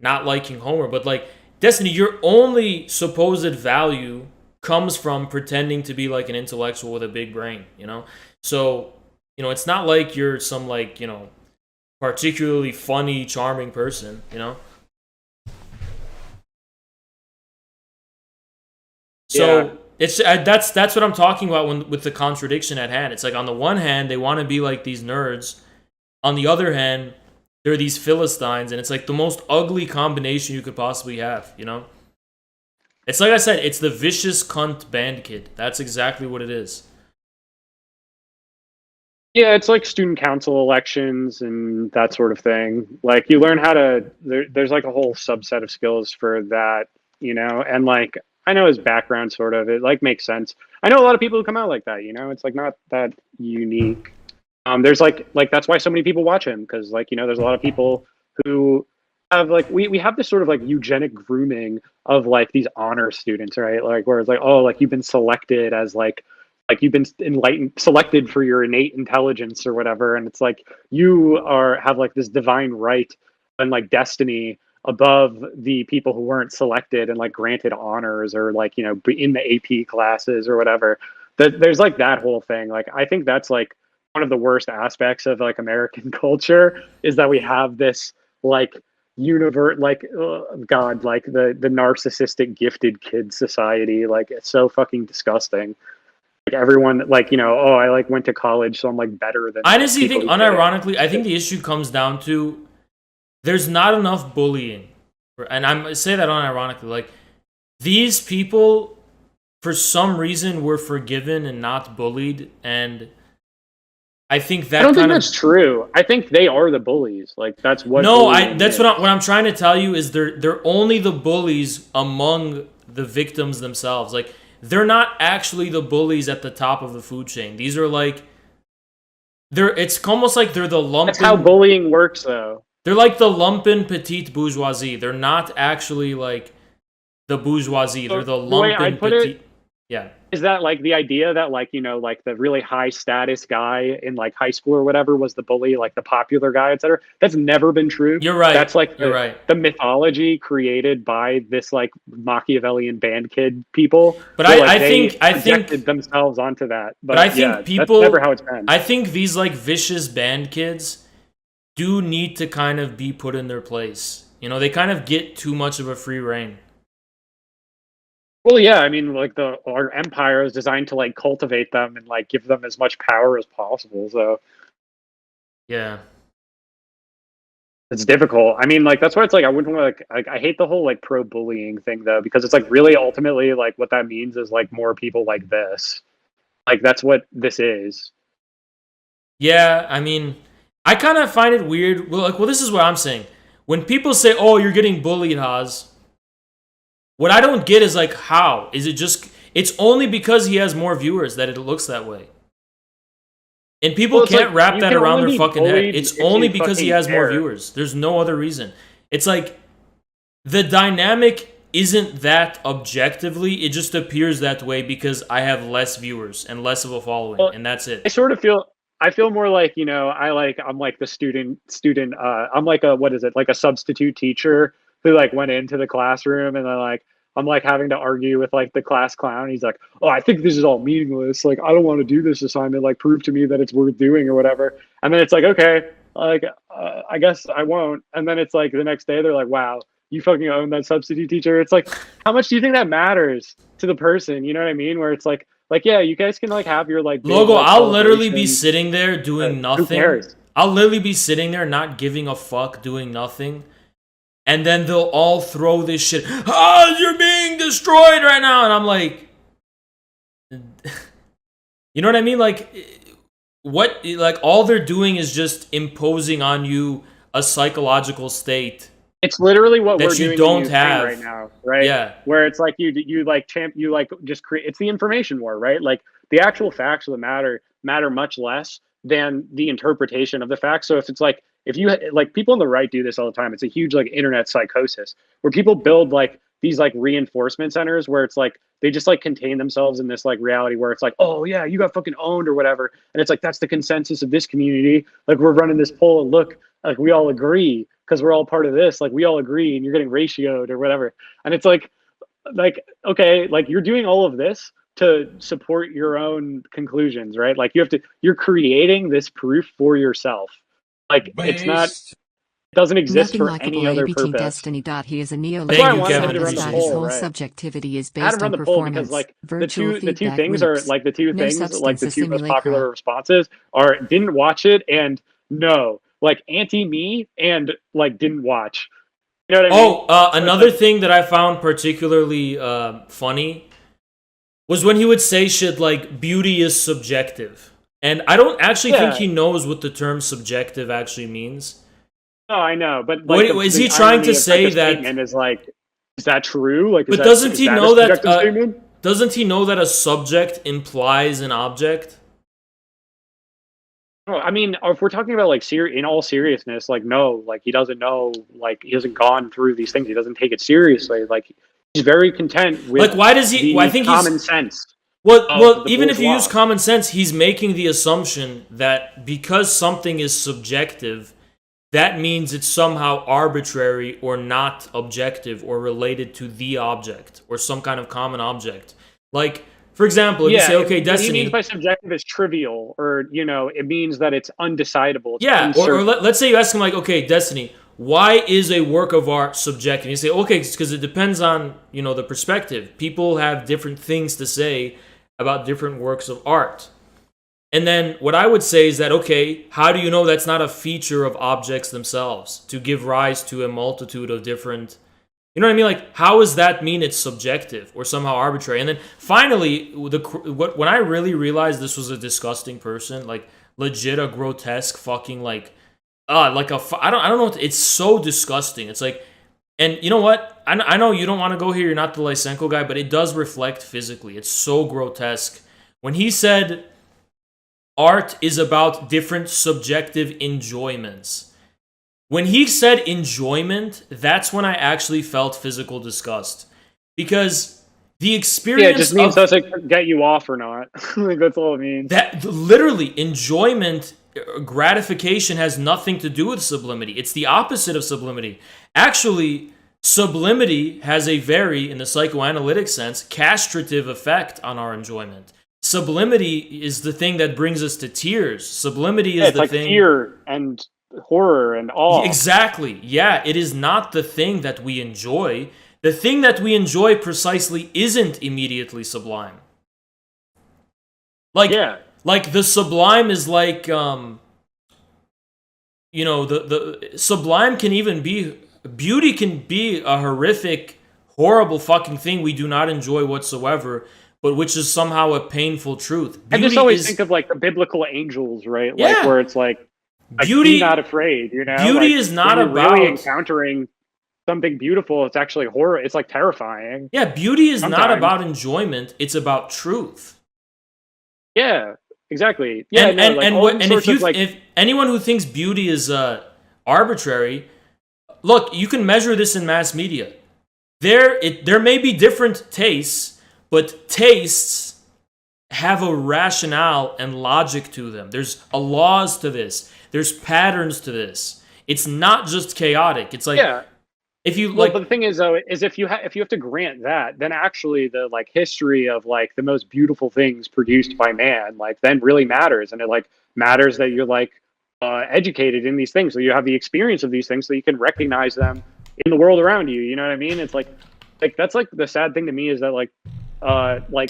not liking Homer. But like Destiny, your only supposed value comes from pretending to be like an intellectual with a big brain, you know? So, it's not like you're some like, particularly funny, charming person, you know? Yeah. So that's what I'm talking about with the contradiction at hand. It's like on the one hand they want to be like these nerds, on the other hand they're these philistines, and it's like the most ugly combination you could possibly have. It's like I said, it's the vicious cunt band kid. That's exactly what it is. Yeah, it's like student council elections and that sort of thing. Like you learn how to there's like a whole subset of skills for that, and like I know his background sort of it like makes sense. I know a lot of people who come out like that, it's like not that unique. There's like that's why so many people watch him because like there's a lot of people who have like we have this sort of like eugenic grooming of like these honor students, right? Like where it's like, oh, like you've been selected as like you've been enlightened selected for your innate intelligence or whatever, and it's like you have like this divine right and like destiny above the people who weren't selected and like granted honors or like in the AP classes or whatever. There's like that whole thing. Like I think that's like one of the worst aspects of like American culture is that we have this like like god, like the narcissistic gifted kid society. Like it's so fucking disgusting. Like everyone like oh, I like went to college so I'm like better than I like, honestly think, unironically, I think the issue comes down to there's not enough bullying, and I say that unironically. Like these people, for some reason, were forgiven and not bullied, and I think that I don't think that's true. I think they are the bullies. Like that's what. No, that's what I'm trying to tell you is they're only the bullies among the victims themselves. Like they're not actually the bullies at the top of the food chain. These are like it's almost like they're the lumpen. That's how bullying works, though. They're like the lumpen petite bourgeoisie. They're not actually like the bourgeoisie. They're the lumpen petite. Yeah. Is that like the idea that like like the really high status guy in like high school or whatever was the bully, like the popular guy, etc.? That's never been true. You're right. That's like you're right. The mythology created by this like Machiavellian band kid people. But I think themselves onto that. But I think people. That's never how it's been. I think these like vicious band kids do need to kind of be put in their place. They kind of get too much of a free reign. Well, yeah, I mean, like our empire is designed to like cultivate them and like give them as much power as possible. So, yeah, it's difficult. I mean, like that's why it's like I wouldn't want to like I hate the whole like pro bullying thing though because it's like really ultimately like what that means is like more people like this. Like that's what this is. Yeah, I mean, I kind of find it weird. Well, this is what I'm saying. When people say, "Oh, you're getting bullied, Haas," what I don't get is like, how? Is it just... It's only because he has more viewers that it looks that way. And people can't wrap that around their fucking head. It's only because he has more viewers. There's no other reason. It's like, the dynamic isn't that objectively. It just appears that way because I have less viewers and less of a following, and that's it. I feel more like, I'm like the student, I'm like like a substitute teacher who like went into the classroom and then like I'm like having to argue with like the class clown. He's like, oh, I think this is all meaningless. Like, I don't want to do this assignment. Like, prove to me that it's worth doing or whatever. And then it's like, okay, like, I guess I won't. And then it's like the next day they're like, wow, you fucking own that substitute teacher. It's like, how much do you think that matters to the person? You know what I mean? Where it's like, yeah, you guys can like have your like... Logo, I'll literally be sitting there doing nothing. Who cares? I'll literally be sitting there not giving a fuck, doing nothing. And then they'll all throw this shit. Oh, you're being destroyed right now. And I'm like... You know what I mean? Like, what... Like, all they're doing is just imposing on you a psychological state. It's literally what we're doing don't have right now, right? Yeah. Where it's like you just create... It's the information war, right? Like, the actual facts of the matter much less than the interpretation of the facts. So if it's like... If you like people on the right do this all the time, it's a huge like internet psychosis where people build like these like reinforcement centers where it's like they just like contain themselves in this like reality where it's like, oh yeah, you got fucking owned or whatever, and it's like that's the consensus of this community. Like we're running this poll and look, like we all agree because we're all part of this. Like we all agree, and you're getting ratioed or whatever. And it's like like, okay, like you're doing all of this to support your own conclusions, right? Like you're creating this proof for yourself. Like it's not, Based. it doesn't exist Nothing for likable any other ABT purpose. Destiny. He is a That's why Thank I you, neoliberal wanted Kevin. him to run scientist the that Appreciate his it. poll, whole right? subjectivity is I had him based run on the poll because performance, like virtual the two feedback things are loops, like the two no things like substance the as two most simulacra. popular responses are didn't watch it and no, like anti me and like didn't watch. You know what I mean? Oh, So it's another like, thing that I found particularly funny was when he would say shit like beauty is subjective. And I don't actually think yeah, he knows what the term subjective actually means. no, I know, but What like is he the trying to irony of such say a that? statement is like, is that true? Like, But doesn't is he that a know that? subjective statement? Doesn't he know that a subject implies an object? No, I mean, if we're talking about like in all seriousness, like no, like he doesn't know, like he hasn't gone through these things. He doesn't take it seriously. Like he's very content Like, with why does he? Well, I the think common he's. sense Well, of the even if you use bourgeois. common sense, he's making the assumption that because something is subjective, that means it's somehow arbitrary or not objective or related to the object or some kind of common object. Like, for example, if you say, okay, what he means Destiny, by subjective is trivial, or it means that it's undecidable. It's yeah, or uncertain. let's say you ask him, like, okay, Destiny, why is a work of art subjective? And you say, okay, it's because it depends on, the perspective. People have different things to say about different works of art. And then what I would say is that, okay, how do you know that's not a feature of objects themselves to give rise to a multitude of different, you know what I mean? Like, how does that mean it's subjective or somehow arbitrary? And then finally, when I really realized this was a disgusting person, like legit a grotesque fucking I don't know, it's so disgusting. It's like, and you know what? I know you don't want to go here. You're not the Lysenko guy, but it does reflect physically. It's so grotesque. When he said art is about different subjective enjoyments. When he said enjoyment, that's when I actually felt physical disgust. Because the experience Yeah, it just means does it get you off or not? Like that's all it means. that literally enjoyment, gratification has nothing to do with sublimity. It's the opposite of sublimity. Actually, sublimity has a very, in the psychoanalytic sense, castrative effect on our enjoyment. Sublimity is the thing that brings us to tears. Sublimity is It's the like thing. fear and horror and awe. Exactly. Yeah, it is not the thing that we enjoy. The thing that we enjoy precisely isn't immediately sublime. Like, Yeah. like the sublime is like, the sublime can even be, beauty can be a horrific, horrible fucking thing we do not enjoy whatsoever, but which is somehow a painful truth. I Beauty just always is, think of like the biblical angels, right? Yeah. Like where it's like beauty. be not afraid, you know? Beauty Like, is not when you're about really encountering something beautiful. It's actually horror. It's like terrifying. Yeah, beauty is not Sometimes. about enjoyment. It's about truth. Yeah, exactly. Yeah, And if anyone who thinks beauty is arbitrary, look, you can measure this in mass media. There may be different tastes, but tastes have a rationale and logic to them. There's a laws to this. There's patterns to this. It's not just chaotic. It's like, yeah. if you Well, like, but the thing is, though, is if you have to grant that, then actually the like history of like the most beautiful things produced by man, like then really matters, and it like matters that you're like educated in these things, so you have the experience of these things, so you can recognize them in the world around you. You know what I mean? It's like that's like the sad thing to me is that like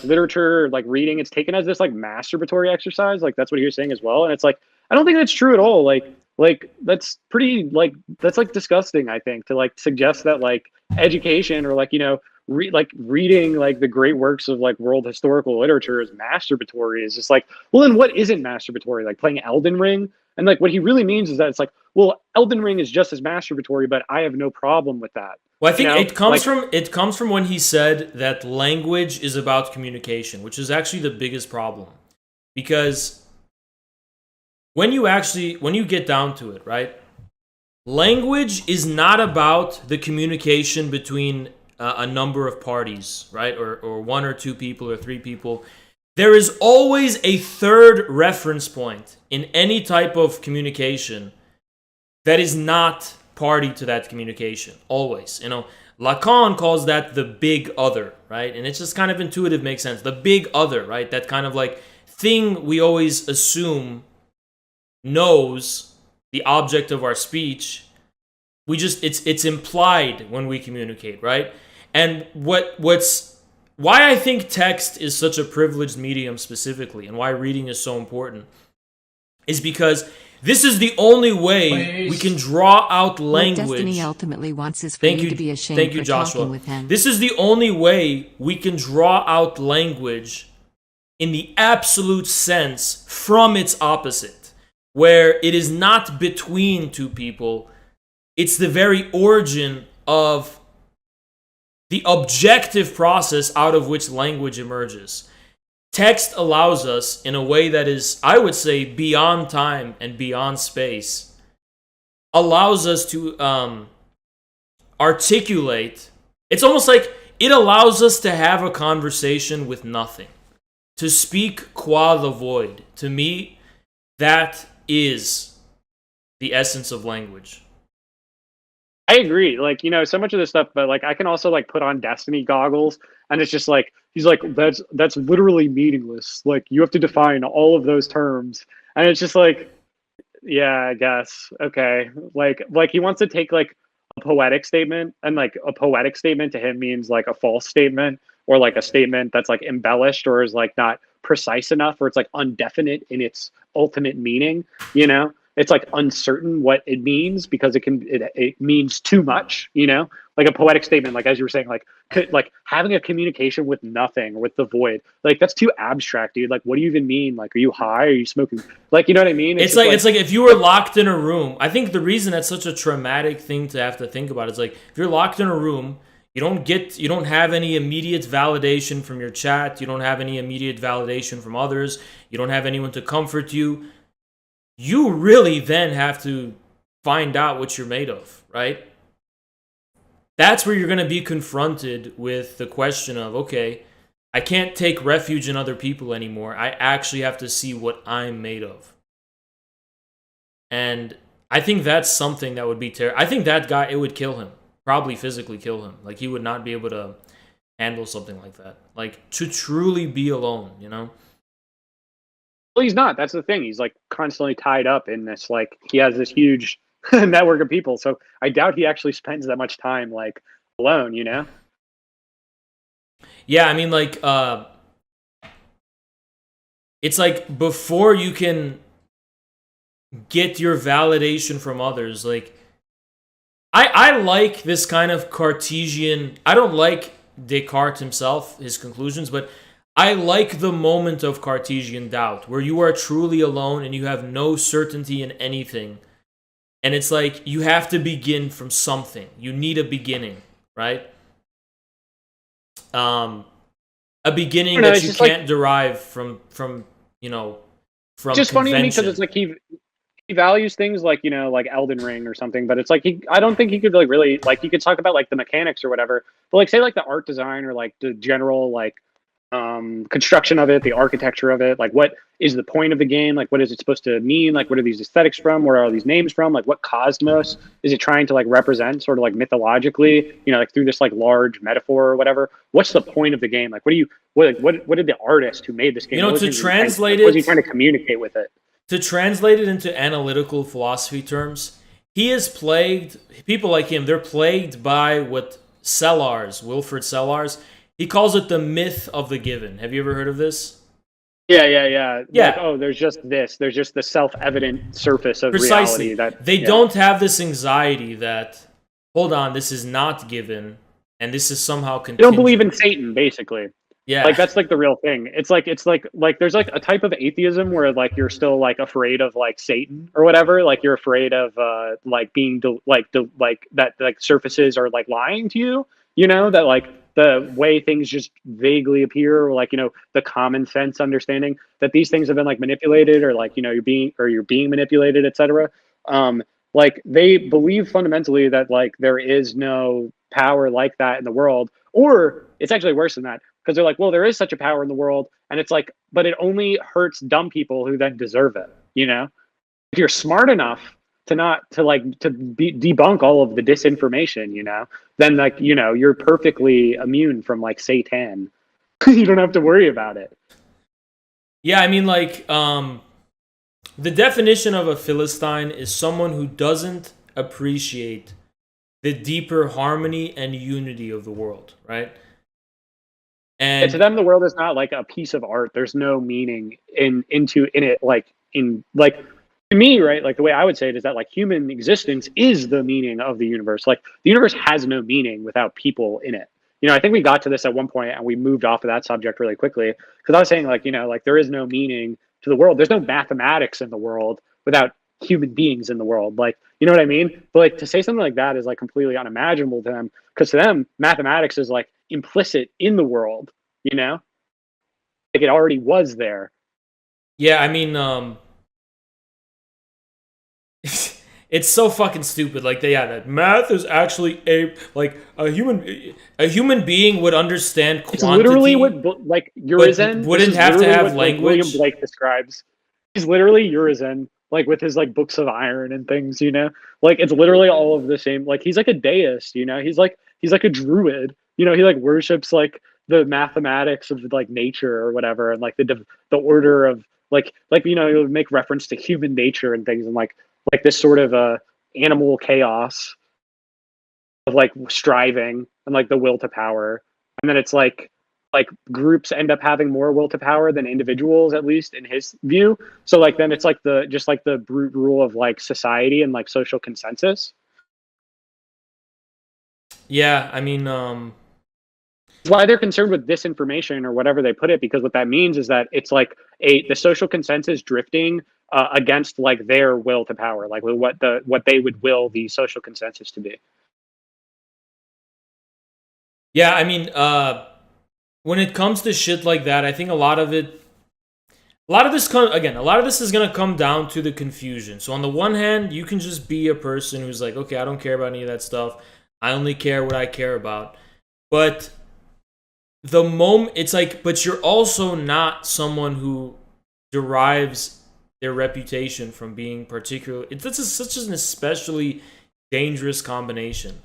literature, like reading, it's taken as this like masturbatory exercise. Like that's what you're saying as well, and it's like I don't think that's true at all. Like that's pretty that's like disgusting, I think, to like suggest that like education or like reading like the great works of like world historical literature is masturbatory is just like, well, then what isn't masturbatory? Like playing Elden Ring? And like what he really means is that it's like, well, Elden Ring is just as masturbatory, but I have no problem with that. well, I think it Like, comes from when he said that language is about communication, which is actually the biggest problem. Because when you get down to it, right? Language is not about the communication between a number of parties, right? Or one or two people or three people. There is always a third reference point in any type of communication that is not party to that communication. Always, Lacan calls that the big other, right? And it's just kind of intuitive, makes sense. The big other, right? That kind of like thing we always assume knows the object of our speech. We just it's implied when we communicate, right? And what's why I think text is such a privileged medium specifically, and why reading is so important, is because this is the only way we can draw out language. What Destiny ultimately wants is for you to be ashamed Thank you, for Joshua. talking with him. This is the only way we can draw out language in the absolute sense from its opposite, where it is not between two people. It's the very origin of the objective process out of which language emerges. Text allows us, in a way that is, I would say, beyond time and beyond space, allows us to articulate. It's almost like it allows us to have a conversation with nothing, to speak qua the void. To me, that is the essence of language. I agree. Like, you know, so much of this stuff, but like I can also like put on Destiny goggles and it's just like he's like, that's literally meaningless. Like you have to define all of those terms. And it's just like, yeah, I guess. Okay. Like he wants to take like a poetic statement, and like a poetic statement to him means like a false statement, or like a statement that's like embellished or is like not precise enough, or it's like undefinite in its ultimate meaning, you know? It's like uncertain what it means because it means too much, you know, like a poetic statement, like as you were saying, like having a communication with nothing or with the void, like that's too abstract, dude. Like, what do you even mean? Like, are you high? Are you smoking? Like, you know what I mean? It's like if you were locked in a room. I think the reason that's such a traumatic thing to have to think about is like if you're locked in a room, you don't have any immediate validation from your chat. You don't have any immediate validation from others. You don't have anyone to comfort you. You really then have to find out what you're made of, right? That's where you're going to be confronted with the question of, okay, I can't take refuge in other people anymore. I actually have to see what I'm made of. And I think that's something that would be terrible. I think that guy, it would kill him. Probably physically kill him. Like, he would not be able to handle something like that. Like, to truly be alone, you know? Well, he's not. That's the thing. He's like constantly tied up in this. Like he has this huge network of people. So I doubt he actually spends that much time like alone. You know? Yeah, I mean, like, it's like before you can get your validation from others. Like, I like this kind of Cartesian. I don't like Descartes himself, his conclusions, but I like the moment of Cartesian doubt where you are truly alone and you have no certainty in anything. And it's like you have to begin from something. You need a beginning, right? A beginning that you can't derive from you know, from just funny to me convention. because it's like he values things like, you know, like Elden Ring or something, but it's like I don't think he could like really like he could talk about like the mechanics or whatever, but like say like the art design or like the general like construction of it, the architecture of it, like what is the point of the game, like what is it supposed to mean, like what are these aesthetics from, where are these names from, like what cosmos is it trying to like represent sort of like mythologically, you know, like through this like large metaphor or whatever. What's the point of the game? Like what did the artist who made this game, you know, to translate it, what was he trying to communicate with it? To translate it into analytical philosophy terms, he is plagued, people like him, they're plagued by what Wilfrid Sellars, he calls it the myth of the given. Have you ever heard of this? Yeah. Yeah. Like, oh, there's just the self-evident surface of Precisely. reality that they don't have this anxiety that, hold on, this is not given, and this is somehow contingent. They don't believe in Satan, basically. Yeah. Like that's like the real thing. It's like there's like a type of atheism where like you're still like afraid of like Satan or whatever. Like you're afraid of like being that like surfaces are like lying to you. You know, that like the way things just vaguely appear, or like, you know, the common sense understanding that these things have been like manipulated, or like, you know, you're being manipulated, etc. Like they believe fundamentally that like there is no power like that in the world, or it's actually worse than that, because they're like, well, there is such a power in the world, and it's like, but it only hurts dumb people who then deserve it. You know, if you're smart enough debunk all of the disinformation, then like, you're perfectly immune from like Satan. You don't have to worry about it. Yeah, I mean, like, the definition of a Philistine is someone who doesn't appreciate the deeper harmony and unity of the world, right? And to them, the world is not like a piece of art. There's no meaning in it, to me, right? Like the way I would say it is that like human existence is the meaning of the universe. Like the universe has no meaning without people in it. I think we got to this at one point and we moved off of that subject really quickly because I was saying like, like there is no meaning to the world. There's no mathematics in the world without human beings in the world. Like, you know what I mean? But like to say something like that is like completely unimaginable to them because to them, mathematics is like implicit in the world, like it already was there. Yeah, I mean, it's so fucking stupid. Like, that math is actually a human being would understand quantity. It's literally what like Urizen wouldn't have to have language. William Blake describes. He's literally Urizen, like with his like books of iron and things. Like it's literally all of the same. Like he's like a deist. He's like a druid. He like worships like the mathematics of like nature or whatever, and like the order of like he'll make reference to human nature and things, and like this sort of animal chaos of like striving and like the will to power, and then it's like groups end up having more will to power than individuals, at least in his view. So like then it's like the brute rule of like society and like social consensus. Yeah, I mean, why they're concerned with disinformation or whatever they put it, because what that means is that it's like the social consensus drifting against like their will to power, like what they would will the social consensus to be. Yeah, I mean, when it comes to shit like that, I think a lot of this is gonna come down to the confusion. So on the one hand, you can just be a person who's like, okay, I don't care about any of that stuff. I only care what I care about. But the moment it's like, but you're also not someone who derives their reputation from being particular. This is such an especially dangerous combination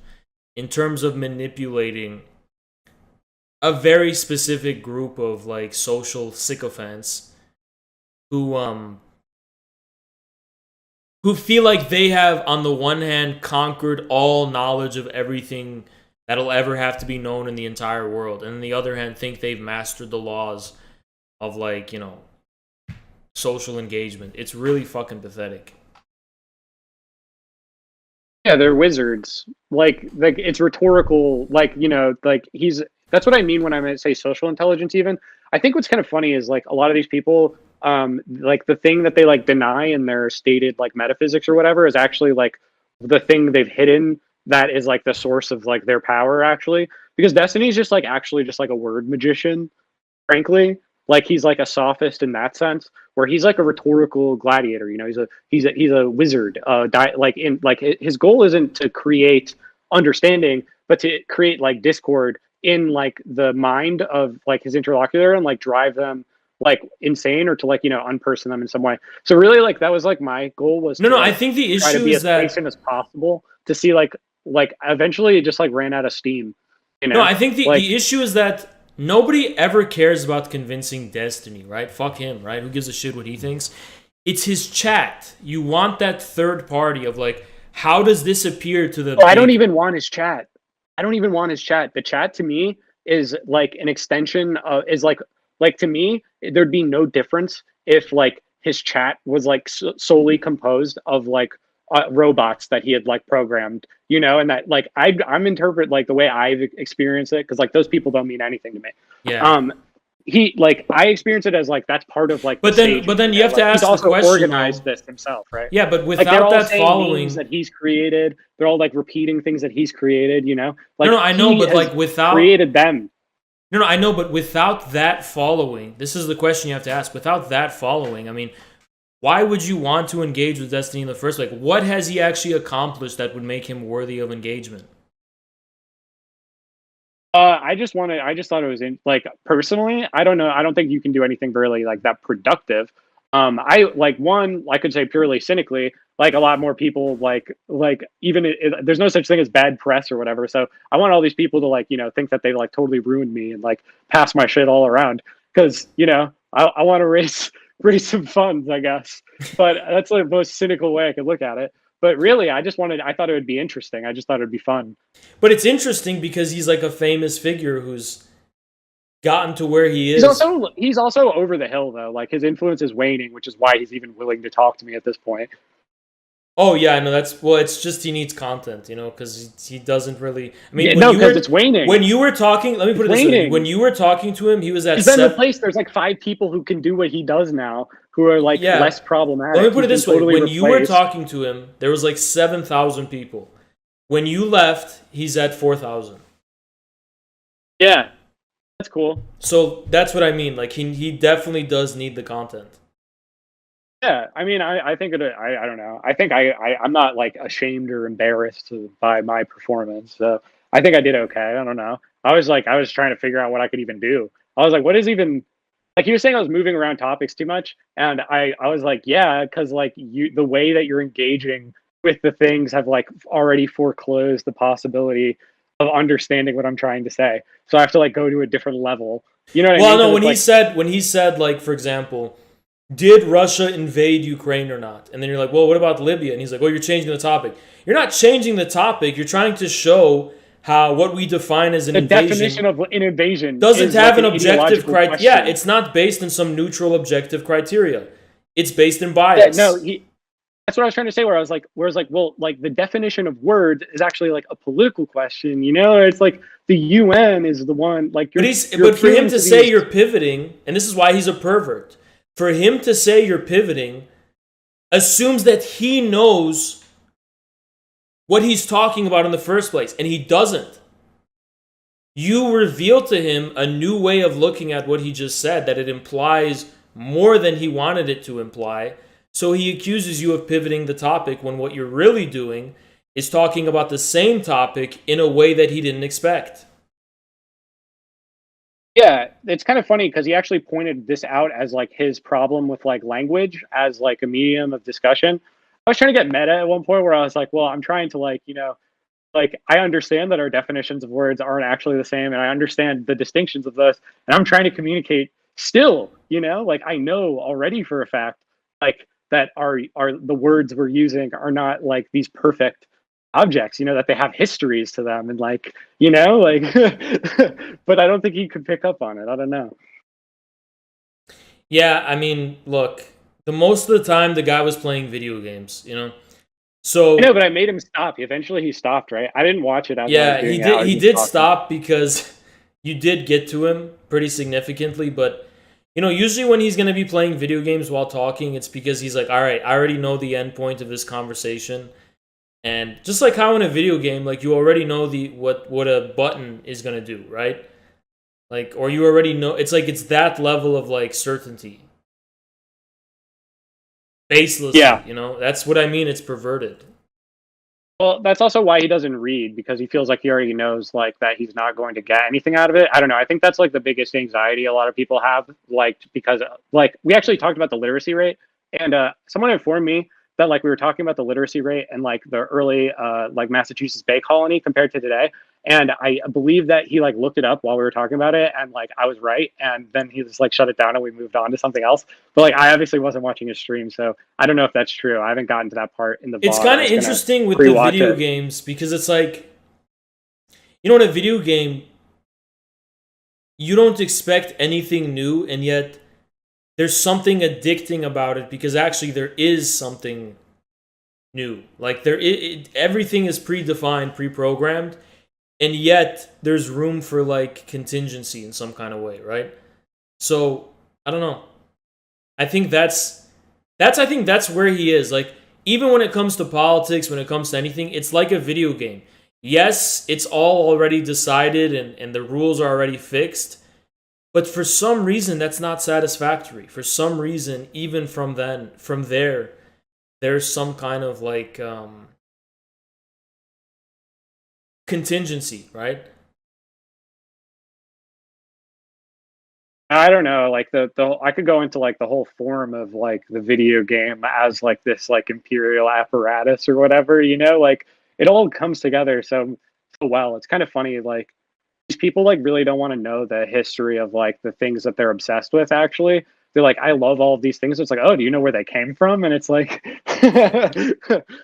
in terms of manipulating a very specific group of like social sycophants who feel like they have, on the one hand, conquered all knowledge of everything that'll ever have to be known in the entire world, and on the other hand think they've mastered the laws of like, social engagement. It's really fucking pathetic. Yeah, they're wizards. Like it's rhetorical. Like that's what I mean when I say social intelligence. Even I think what's kind of funny is like a lot of these people, like the thing that they like deny in their stated like metaphysics or whatever is actually like the thing they've hidden that is like the source of like their power, actually, because Destiny is just like actually just like a word magician, frankly. Like he's like a sophist in that sense, where he's like a rhetorical gladiator. He's a wizard. His goal isn't to create understanding, but to create like discord in like the mind of like his interlocutor and like drive them like insane, or to like unperson them in some way. So really, like that was like my goal was I think the issue is that patient as possible to see like eventually it just like ran out of steam. No, I think the issue is that nobody ever cares about convincing Destiny, right? Fuck him, right? Who gives a shit what he thinks? It's his chat. You want that third party of like, how does this appear to the... I don't even want his chat. The chat to me is like an extension of, is like to me, there'd be no difference if like his chat was like solely composed of like robots that he had like programmed, and that like I'm interpret like the way I've experienced it, because like those people don't mean anything to me. Yeah. He like I experience it as like that's part of like. But then you have to ask the question. He's also organized this himself, right? Yeah, but without that following that he's created, they're all like repeating things that he's created. Like no, I know, but like without created them. No, I know, but without that following, this is the question you have to ask. Without that following, I mean, why would you want to engage with Destiny in the first place? Like, what has he actually accomplished that would make him worthy of engagement? I just thought it was like personally, I don't know. I don't think you can do anything really like that productive. I could say purely cynically, like a lot more people like even there's no such thing as bad press or whatever. So I want all these people to like think that they like totally ruined me and like pass my shit all around because I want to raise some funds, I guess. But that's like the most cynical way I could look at it. But really, I thought it would be interesting. I just thought it'd be fun. But it's interesting because he's like a famous figure who's gotten to where he is. He's also over the hill though. Like his influence is waning, which is why he's even willing to talk to me at this point. Oh yeah, no, it's just he needs content, because he doesn't really. I mean, because it's waning. When you were talking, let me put it this way: when you were talking to him, he was at. He's been replaced. There's like 5 people who can do what he does now, who are like less problematic. Let me put it this way: when you were talking to him, there was like 7,000 people. When you left, he's at 4,000. Yeah, that's cool. So that's what I mean. Like he definitely does need the content. Yeah, I mean, I think I don't know. I think I'm not like ashamed or embarrassed by my performance. So I think I did okay. I don't know. I was trying to figure out what I could even do. I was like, what is even like? He was saying I was moving around topics too much, and I was like, yeah, because like the way that you're engaging with the things have like already foreclosed the possibility of understanding what I'm trying to say. So I have to like go to a different level. You know what I mean? Well, no, when he said like, for example, did Russia invade Ukraine or not? And then you're like, well, what about Libya? And he's like, well, you're changing the topic. You're not changing the topic. You're trying to show how what we define as an invasion. The definition of an invasion doesn't have an objective criteria. Yeah, it's not based on some neutral objective criteria. It's based in bias. Yeah, no, that's what I was trying to say. Where I was like, well, like the definition of words is actually like a political question. It's like the UN is the one. Like, but for him to say you're pivoting, and this is why he's a pervert. For him to say you're pivoting assumes that he knows what he's talking about in the first place, and he doesn't. You reveal to him a new way of looking at what he just said, that it implies more than he wanted it to imply. So he accuses you of pivoting the topic when what you're really doing is talking about the same topic in a way that he didn't expect. Yeah, it's kind of funny because he actually pointed this out as like his problem with like language as like a medium of discussion. I was trying to get meta at one point where I was like, well, I'm trying to like, like I understand that our definitions of words aren't actually the same, and I understand the distinctions of those, and I'm trying to communicate still, like I know already for a fact, like that are the words we're using are not like these perfect objects, that they have histories to them, and like, like but I don't think he could pick up on it. I don't know. Yeah, I mean, look, the most of the time the guy was playing video games, So I know, but I made him stop. Eventually he stopped, right? I didn't watch it. Yeah, he did stop because you did get to him pretty significantly, but usually when he's going to be playing video games while talking, it's because he's like, all right, I already know the end point of this conversation. And just like how in a video game, like you already know what a button is gonna do, right? Like, or you already know. It's like it's that level of like certainty, baseless. Yeah, that's what I mean. It's perverted. Well, that's also why he doesn't read, because he feels like he already knows like that he's not going to get anything out of it. I don't know. I think that's like the biggest anxiety a lot of people have, like because like we actually talked about the literacy rate, and someone informed me that like we were talking about the literacy rate and like the early like Massachusetts Bay Colony compared to today. And I believe that he like looked it up while we were talking about it, and like I was right, and then he just like shut it down and we moved on to something else. But like I obviously wasn't watching his stream, so I don't know if that's true. I haven't gotten to that part in the It's kind of interesting with the video games because it's like, in a video game you don't expect anything new, and yet there's something addicting about it because actually there is something new. Like everything is predefined, pre-programmed, and yet there's room for like contingency in some kind of way, right? So I don't know. I think that's where he is. Like even when it comes to politics, when it comes to anything, it's like a video game. Yes, it's all already decided and the rules are already fixed. But for some reason, that's not satisfactory. For some reason, even from there, there's some kind of like contingency, right? I don't know, like the I could go into like the whole form of like the video game as like this like imperial apparatus or whatever, you know, like it all comes together so well. It's kind of funny, like these people like really don't want to know the history of like the things that they're obsessed with actually. They're like, I love all of these things. It's like, oh, do you know where they came from? And it's like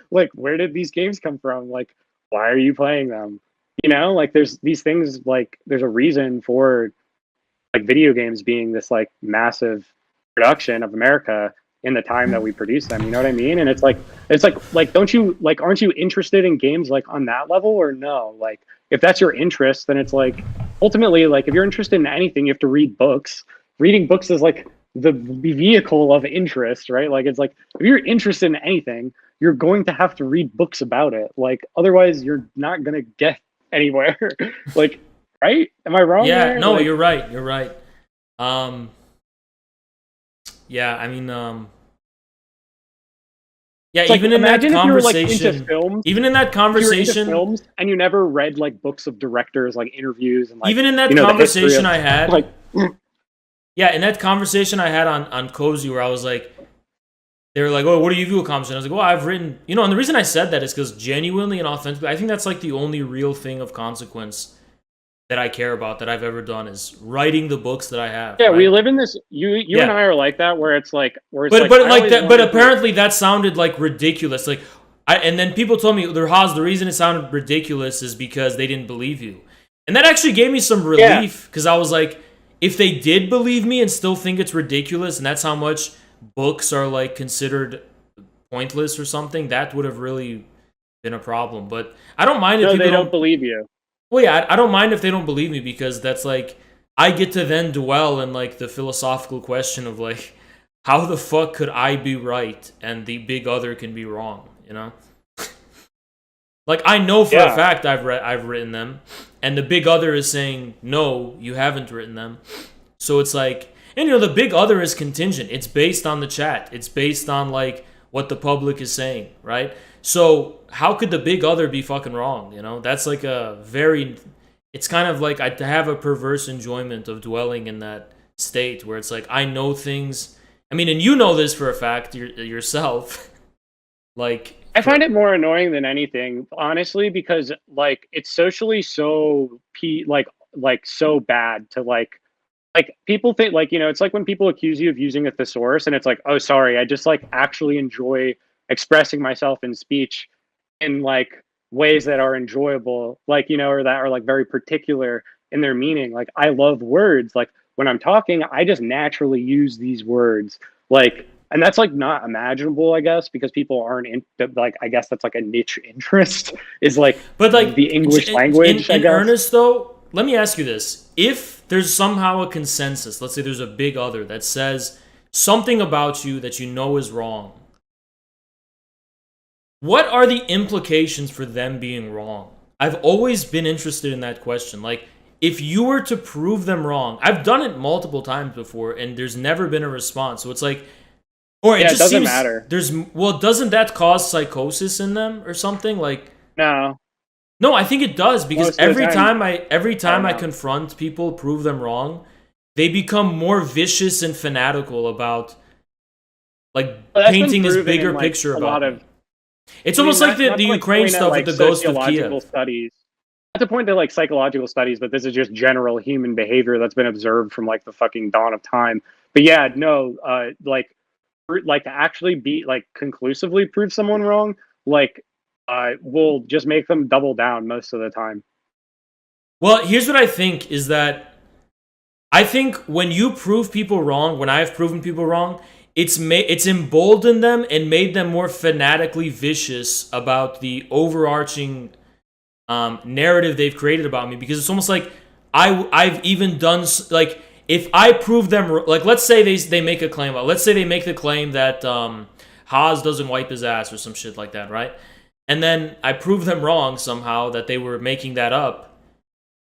like where did these games come from? Like, why are you playing them? You know, like there's these things like there's a reason for like video games being this like massive production of America in the time that we produce them. You know what I mean? And it's like don't you like aren't you interested in games like on that level or no? Like if that's your interest, then it's like ultimately like if you're interested in anything, you have to read books. Reading books is like the vehicle of interest, right? Like it's like if you're interested in anything, you're going to have to read books about it. Like otherwise you're not gonna get anywhere. Like right? Am I wrong? Yeah, there? no, Like, you're right. You're right. Yeah, I mean, yeah, it's like even in that imagine if you were like into conversation, films, even in that if you were into conversation, films and you never read like books of directors, like interviews and like even in that you know the history conversation of I had, like yeah, in that conversation I had on Cozy, where I was like, they were like, "Oh, what do you view accomplishment?" I was like, "Well, I've written, you know," and the reason I said that is because genuinely and authentically, I think that's like the only real thing of consequence that I care about that I've ever done is writing the books that I have. yeah, right? we live in this. You Yeah. and I are like that, where it's like But I like always that. But wanted to- apparently that sounded like ridiculous. Like and then people told me, the reason it sounded ridiculous is because they didn't believe you, and that actually gave me some relief because I was like, if they did believe me and still think it's ridiculous, and that's how much books are like considered pointless or something, that would have really been a problem. But I don't mind if no, people they don't believe you. Well, yeah, I don't mind if they don't believe me because that's like I get to then dwell in like the philosophical question of like how the fuck could I be right and the big other can be wrong, you know? Like I know for a fact I've written them and the big other is saying no, you haven't written them. So it's like, and you know, the big other is contingent. It's based on the chat. It's based on like what the public is saying, right? So how could the big other be fucking wrong? You know, that's like a very. It's kind of like I have a perverse enjoyment of dwelling in that state where it's like I know things. I mean, and you know this for a fact yourself. Like I find it more annoying than anything, honestly, because like it's socially so like so bad to like people think like you know it's like when people accuse you of using a thesaurus and it's like oh sorry I just like actually enjoy expressing myself in speech in like ways that are enjoyable like you know or that are like very particular in their meaning like I love words like when I'm talking I just naturally use these words like and that's like not imaginable I guess because people aren't in like I guess that's like a niche interest is like But like the English language I in guess. earnest though, let me ask you this: if there's somehow a consensus, let's say there's a big other that says something about you that you know is wrong, what are the implications for them being wrong? I've always been interested in that question. Like, if you were to prove them wrong, I've done it multiple times before, and there's never been a response. So it's like, or it Yeah, it just doesn't seems matter. there's well, doesn't that cause psychosis in them or something? Like, No. no, I think it does because Most of the time, every time I know. confront people, prove them wrong, they become more vicious and fanatical about like Well, that's been painting this proven bigger in, like, picture a about lot me. of It's I mean, almost like not the to, Ukraine point at, stuff like, with the ghost of sociological Kiev. studies. Not to point to like psychological studies, but this is just general human behavior that's been observed from like the fucking dawn of time. But yeah, no, like to actually be like conclusively prove someone wrong, like will just make them double down most of the time. Well, here's what I think is that I think when you prove people wrong, when I've proven people wrong, it's emboldened them and made them more fanatically vicious about the overarching narrative they've created about me because it's almost like I've even done like if I prove them like let's say they make a claim let's say they make the claim that Haas doesn't wipe his ass or some shit like that, right? And then I prove them wrong somehow that they were making that up.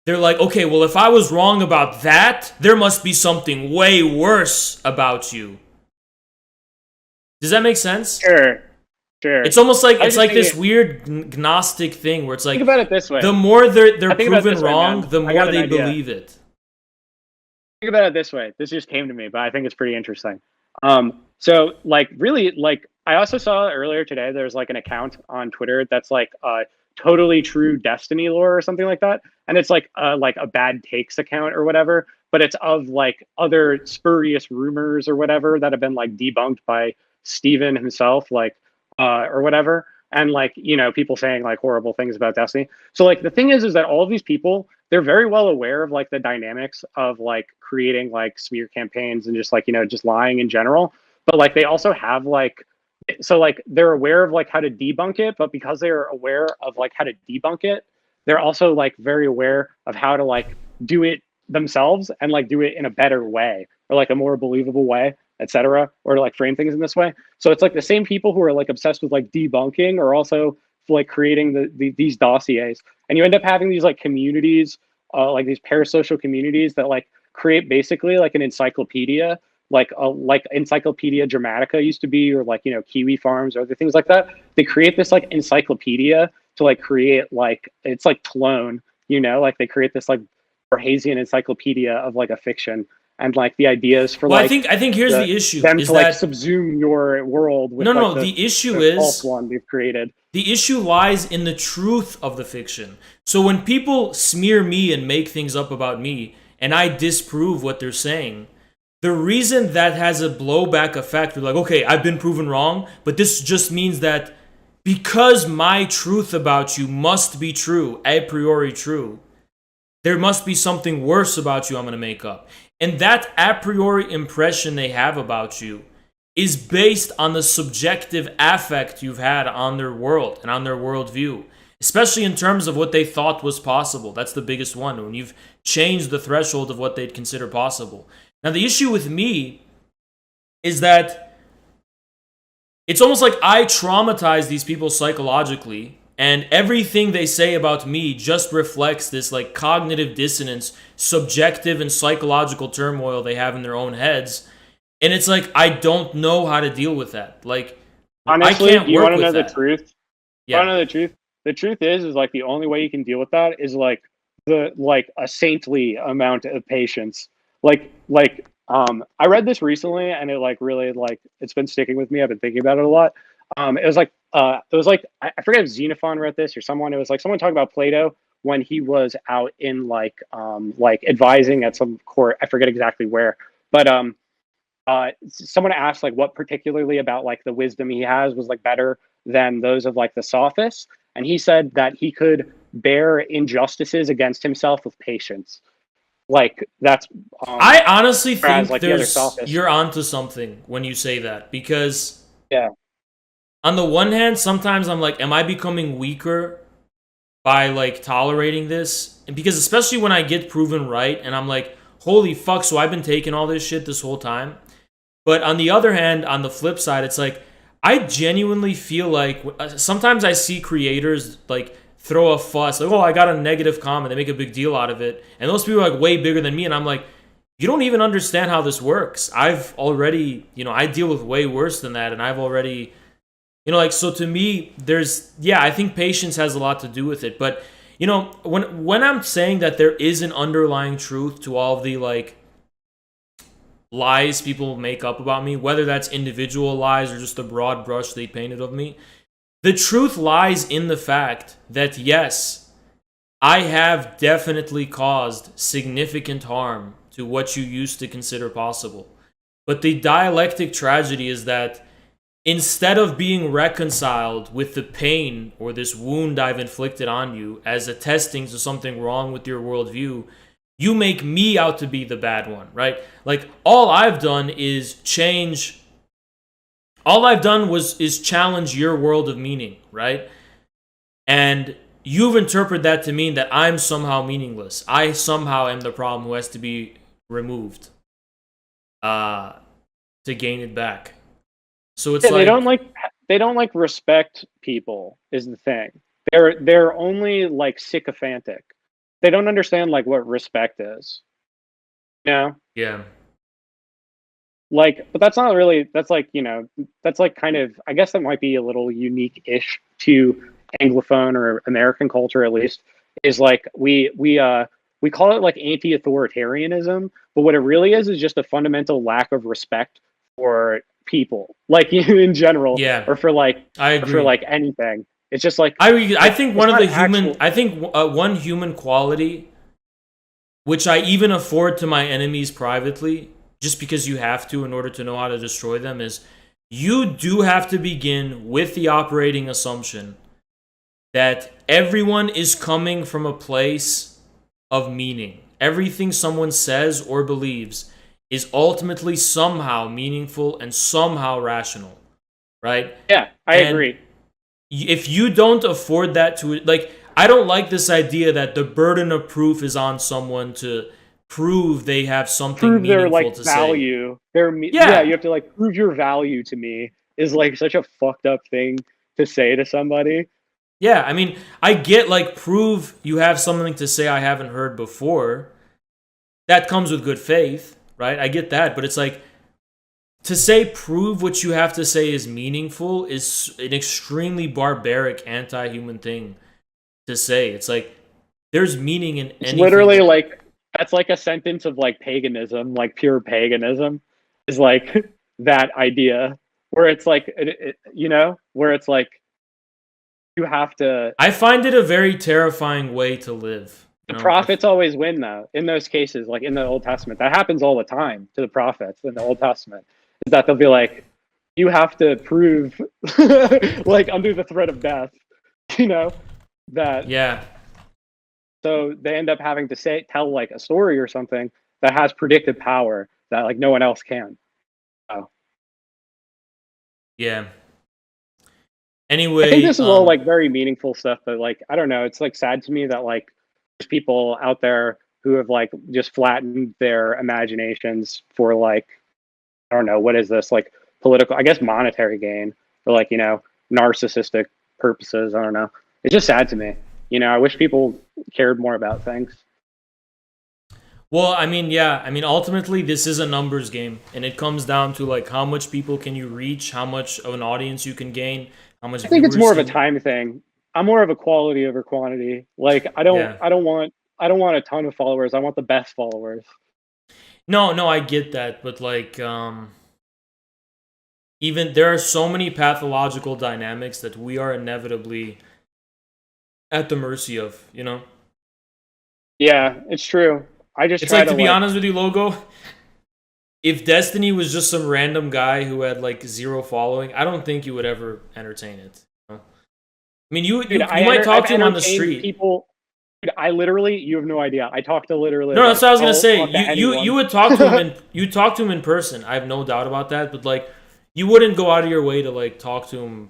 They're like, okay, well, if I was wrong about that, there must be something way worse about you. Does that make sense? Sure. It's almost like it's like this thinking, weird gnostic thing where it's like think about it this way. the more they're I think about it proven this way, wrong, man. the I got more an they idea. believe it. think about it this way. This just came to me, but I think it's pretty interesting. So like really like I also saw earlier today there's like an account on Twitter that's like totally true Destiny lore or something like that. And it's like a bad takes account or whatever, but it's of like other spurious rumors or whatever that have been like debunked by Steven himself, like or whatever. And like, you know, people saying like horrible things about Destiny. So like the thing is that all of these people, they're very well aware of like the dynamics of like creating like smear campaigns and just like, you know, just lying in general. But like they also have like so like they're aware of like how to debunk it, but because they're aware of like how to debunk it, they're also like very aware of how to like do it themselves and like do it in a better way or like a more believable way, etc., or like frame things in this way. So it's like the same people who are like obsessed with like debunking are also like creating these dossiers, and you end up having these like communities, like these parasocial communities that like create basically like an encyclopedia, like Encyclopedia Dramatica used to be, or like, you know, Kiwi Farms or other things like that. They create this like encyclopedia to like create like it's like clone, you know, like they create this like Borgesian encyclopedia of like a fiction, and like the ideas for Well, like I think here's the issue them is to like that subsume your world with no, like the issue the is false one they've created. the issue lies in the truth of the fiction. So when people smear me and make things up about me, and I disprove what they're saying, the reason that has a blowback effect, we're like, okay, I've been proven wrong, but this just means that because my truth about you must be true, a priori true, there must be something worse about you I'm going to make up. And that a priori impression they have about you is based on the subjective affect you've had on their world and on their worldview, especially in terms of what they thought was possible. That's the biggest one, when you've changed the threshold of what they'd consider possible. Now, the issue with me is that it's almost like I traumatize these people psychologically, and everything they say about me just reflects this like cognitive dissonance, subjective and psychological turmoil they have in their own heads. And it's like, I don't know how to deal with that. Like, Honestly, I can't do you work want to with know that. the truth? Yeah. You want to know the truth? The truth is like the only way you can deal with that is like a saintly amount of patience. I read this recently and it like really like it's been sticking with me. I've been thinking about it a lot. It was like I forget if Xenophon wrote this or someone. It was like someone talking about Plato when he was out in like advising at some court. I forget exactly where, but someone asked like what particularly about like the wisdom he has was like better than those of like the sophists, and he said that he could bear injustices against himself with patience. Like that's I honestly whereas think like the other sophists. you're onto something when you say that, because Yeah. on the one hand, sometimes I'm like, am I becoming weaker by like tolerating this? And because especially when I get proven right and I'm like, holy fuck, so I've been taking all this shit this whole time. But on the other hand, on the flip side, it's like I genuinely feel like sometimes I see creators like throw a fuss, like, oh, I got a negative comment, they make a big deal out of it, and those people are like way bigger than me, and I'm like, you don't even understand how this works. I've already, I deal with way worse than that, and I've already, like, so to me, I think patience has a lot to do with it. But when I'm saying that there is an underlying truth to all of the like lies people make up about me, whether that's individual lies or just the broad brush they painted of me, the truth lies in the fact that yes, I have definitely caused significant harm to what you used to consider possible. But the dialectic tragedy is that instead of being reconciled with the pain or this wound I've inflicted on you as attesting to something wrong with your worldview, you make me out to be the bad one, right? Like, all I've done is challenge your world of meaning, right? And you've interpreted that to mean that I'm somehow meaningless. I somehow am the problem who has to be removed to gain it back. So it's they don't like respect people is the thing. They're only like sycophantic. They don't understand like what respect is. Yeah. Like, but that's not really. That's like that's like kind of. I guess that might be a little unique-ish to Anglophone or American culture at least. Is like we we call it like anti-authoritarianism, but what it really is just a fundamental lack of respect for people, like in general, Yeah, or for like, I or for agree. like anything. It's just like I think it's one of not the human, actual. I think one human quality, which I even afford to my enemies privately, just because you have to in order to know how to destroy them, is you do have to begin with the operating assumption that everyone is coming from a place of meaning. Everything someone says or believes is ultimately somehow meaningful and somehow rational, right? Yeah, I And agree. if you don't afford that to, like, I don't like this idea that the burden of proof is on someone to prove they have something Prove their meaningful like to say. value. Yeah, you Yeah. have to like prove your value to me is like such a fucked up thing to say to somebody. Yeah, I mean, I get like prove you have something to say I haven't heard before. That comes with good faith, right? I get that, but it's like to say prove what you have to say is meaningful is an extremely barbaric anti-human thing to say. It's like there's meaning in It's anything literally that. like that's like a sentence of like paganism, like pure paganism is like that idea where it's like where it's like you have to. I find it a very terrifying way to live. The prophets always win though in those cases, like in the Old Testament. That happens all the time to the prophets in the Old Testament. Is that they'll be like, you have to prove like under the threat of death, you know, that Yeah, so they end up having to tell like a story or something that has predictive power that like no one else can. So yeah. I think Anyway, this is all like very meaningful stuff, but like I don't know, it's like sad to me that like there's people out there who have like just flattened their imaginations for like I don't know what is this like political, I guess monetary gain for like narcissistic purposes. I don't know. It's just sad to me. I wish people cared more about things. well, I mean, yeah, I mean, ultimately, this is a numbers game, and it comes down to like how much people can you reach, how much of an audience you can gain, how much I think it's viewers more of a can you. time thing. I'm more of a quality over quantity. Like Yeah. I don't want a ton of followers. I want the best followers. No, no, I get that, but like, even there are so many pathological dynamics that we are inevitably at the mercy of. You know, Yeah, it's true. I just it's try like to to be like honest with you, Logo. If Destiny was just some random guy who had like zero following, I don't think you would ever entertain it. You know? I mean, dude, you might talk I've to him on the entertained street. people. Dude, I literally, you have no idea. I talk to literally No, that's like what I was gonna I'll say. talk to You anyone. would talk to him in person. I have no doubt about that. But like, you wouldn't go out of your way to like talk to him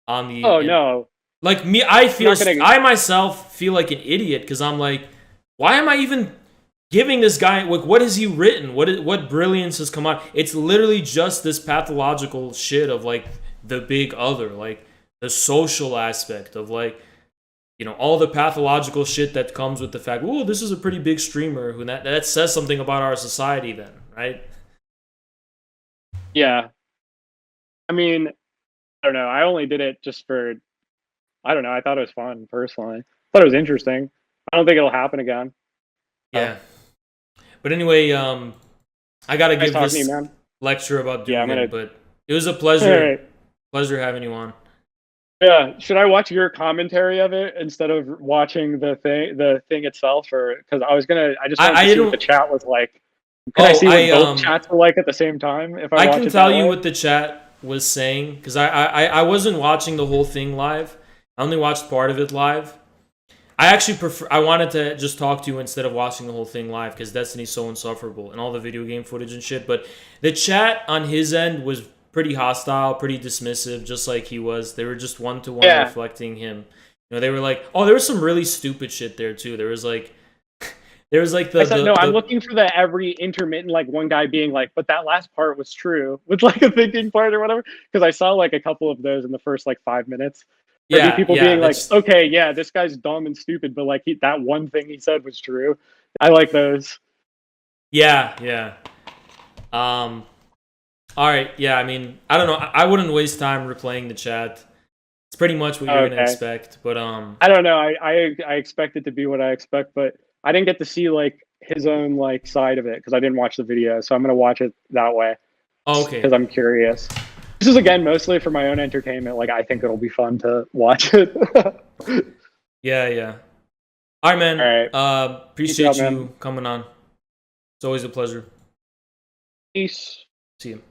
on Oh the. no, Like me, I'm not gonna. I myself feel like an idiot because I'm like, why am I even giving this guy like what has he written? What brilliance has come out? It's literally just this pathological shit of like the big other, like the social aspect of like all the pathological shit that comes with the fact, oh, this is a pretty big streamer who that says something about our society then, right? Yeah, I mean, I don't know. I only did it just for. I don't know. I thought it was fun personally. Thought it was interesting. I don't think it'll happen again. Oh, Yeah. But anyway, I gotta nice give talking to you, this man. lecture about Yeah, I'm Dugan, gonna. but it was a All right. pleasure having you on. Yeah, should I watch your commentary of it instead of watching the thing itself, or because I just wanted I to see what the didn't. chat was like. Can I Oh, see what both chats were like at the same time if I I watch can it that tell you way? what the chat was saying because I wasn't watching the whole thing live. I only watched part of it live. I actually prefer. I wanted to just talk to you instead of watching the whole thing live because Destiny's so insufferable and all the video game footage and shit. But the chat on his end was pretty hostile, pretty dismissive, just like he was. They were just one to one Yeah, reflecting him. They were like, oh, there was some really stupid shit there too. There was like, there was like I said no. I'm the looking for the every intermittent like one guy being like, but that last part was true with like a thinking part or whatever. Because I saw like a couple of those in the first like 5 minutes. Or be people yeah. being like, That's okay, yeah, this guy's dumb and stupid, but like that one thing he said was true. I like those. yeah. All right, yeah. I mean, I don't know. I wouldn't waste time replaying the chat. It's pretty much what you're gonna Okay. expect. But I don't know. I expect it to be what I expect, but I didn't get to see like his own like side of it because I didn't watch the video. So I'm gonna watch it that way okay. because I'm curious. This is again mostly for my own entertainment. Like I think it'll be fun to watch it. Yeah. All right, man. All right. Appreciate Peace out, you man. coming on. It's always a pleasure. Peace. See you.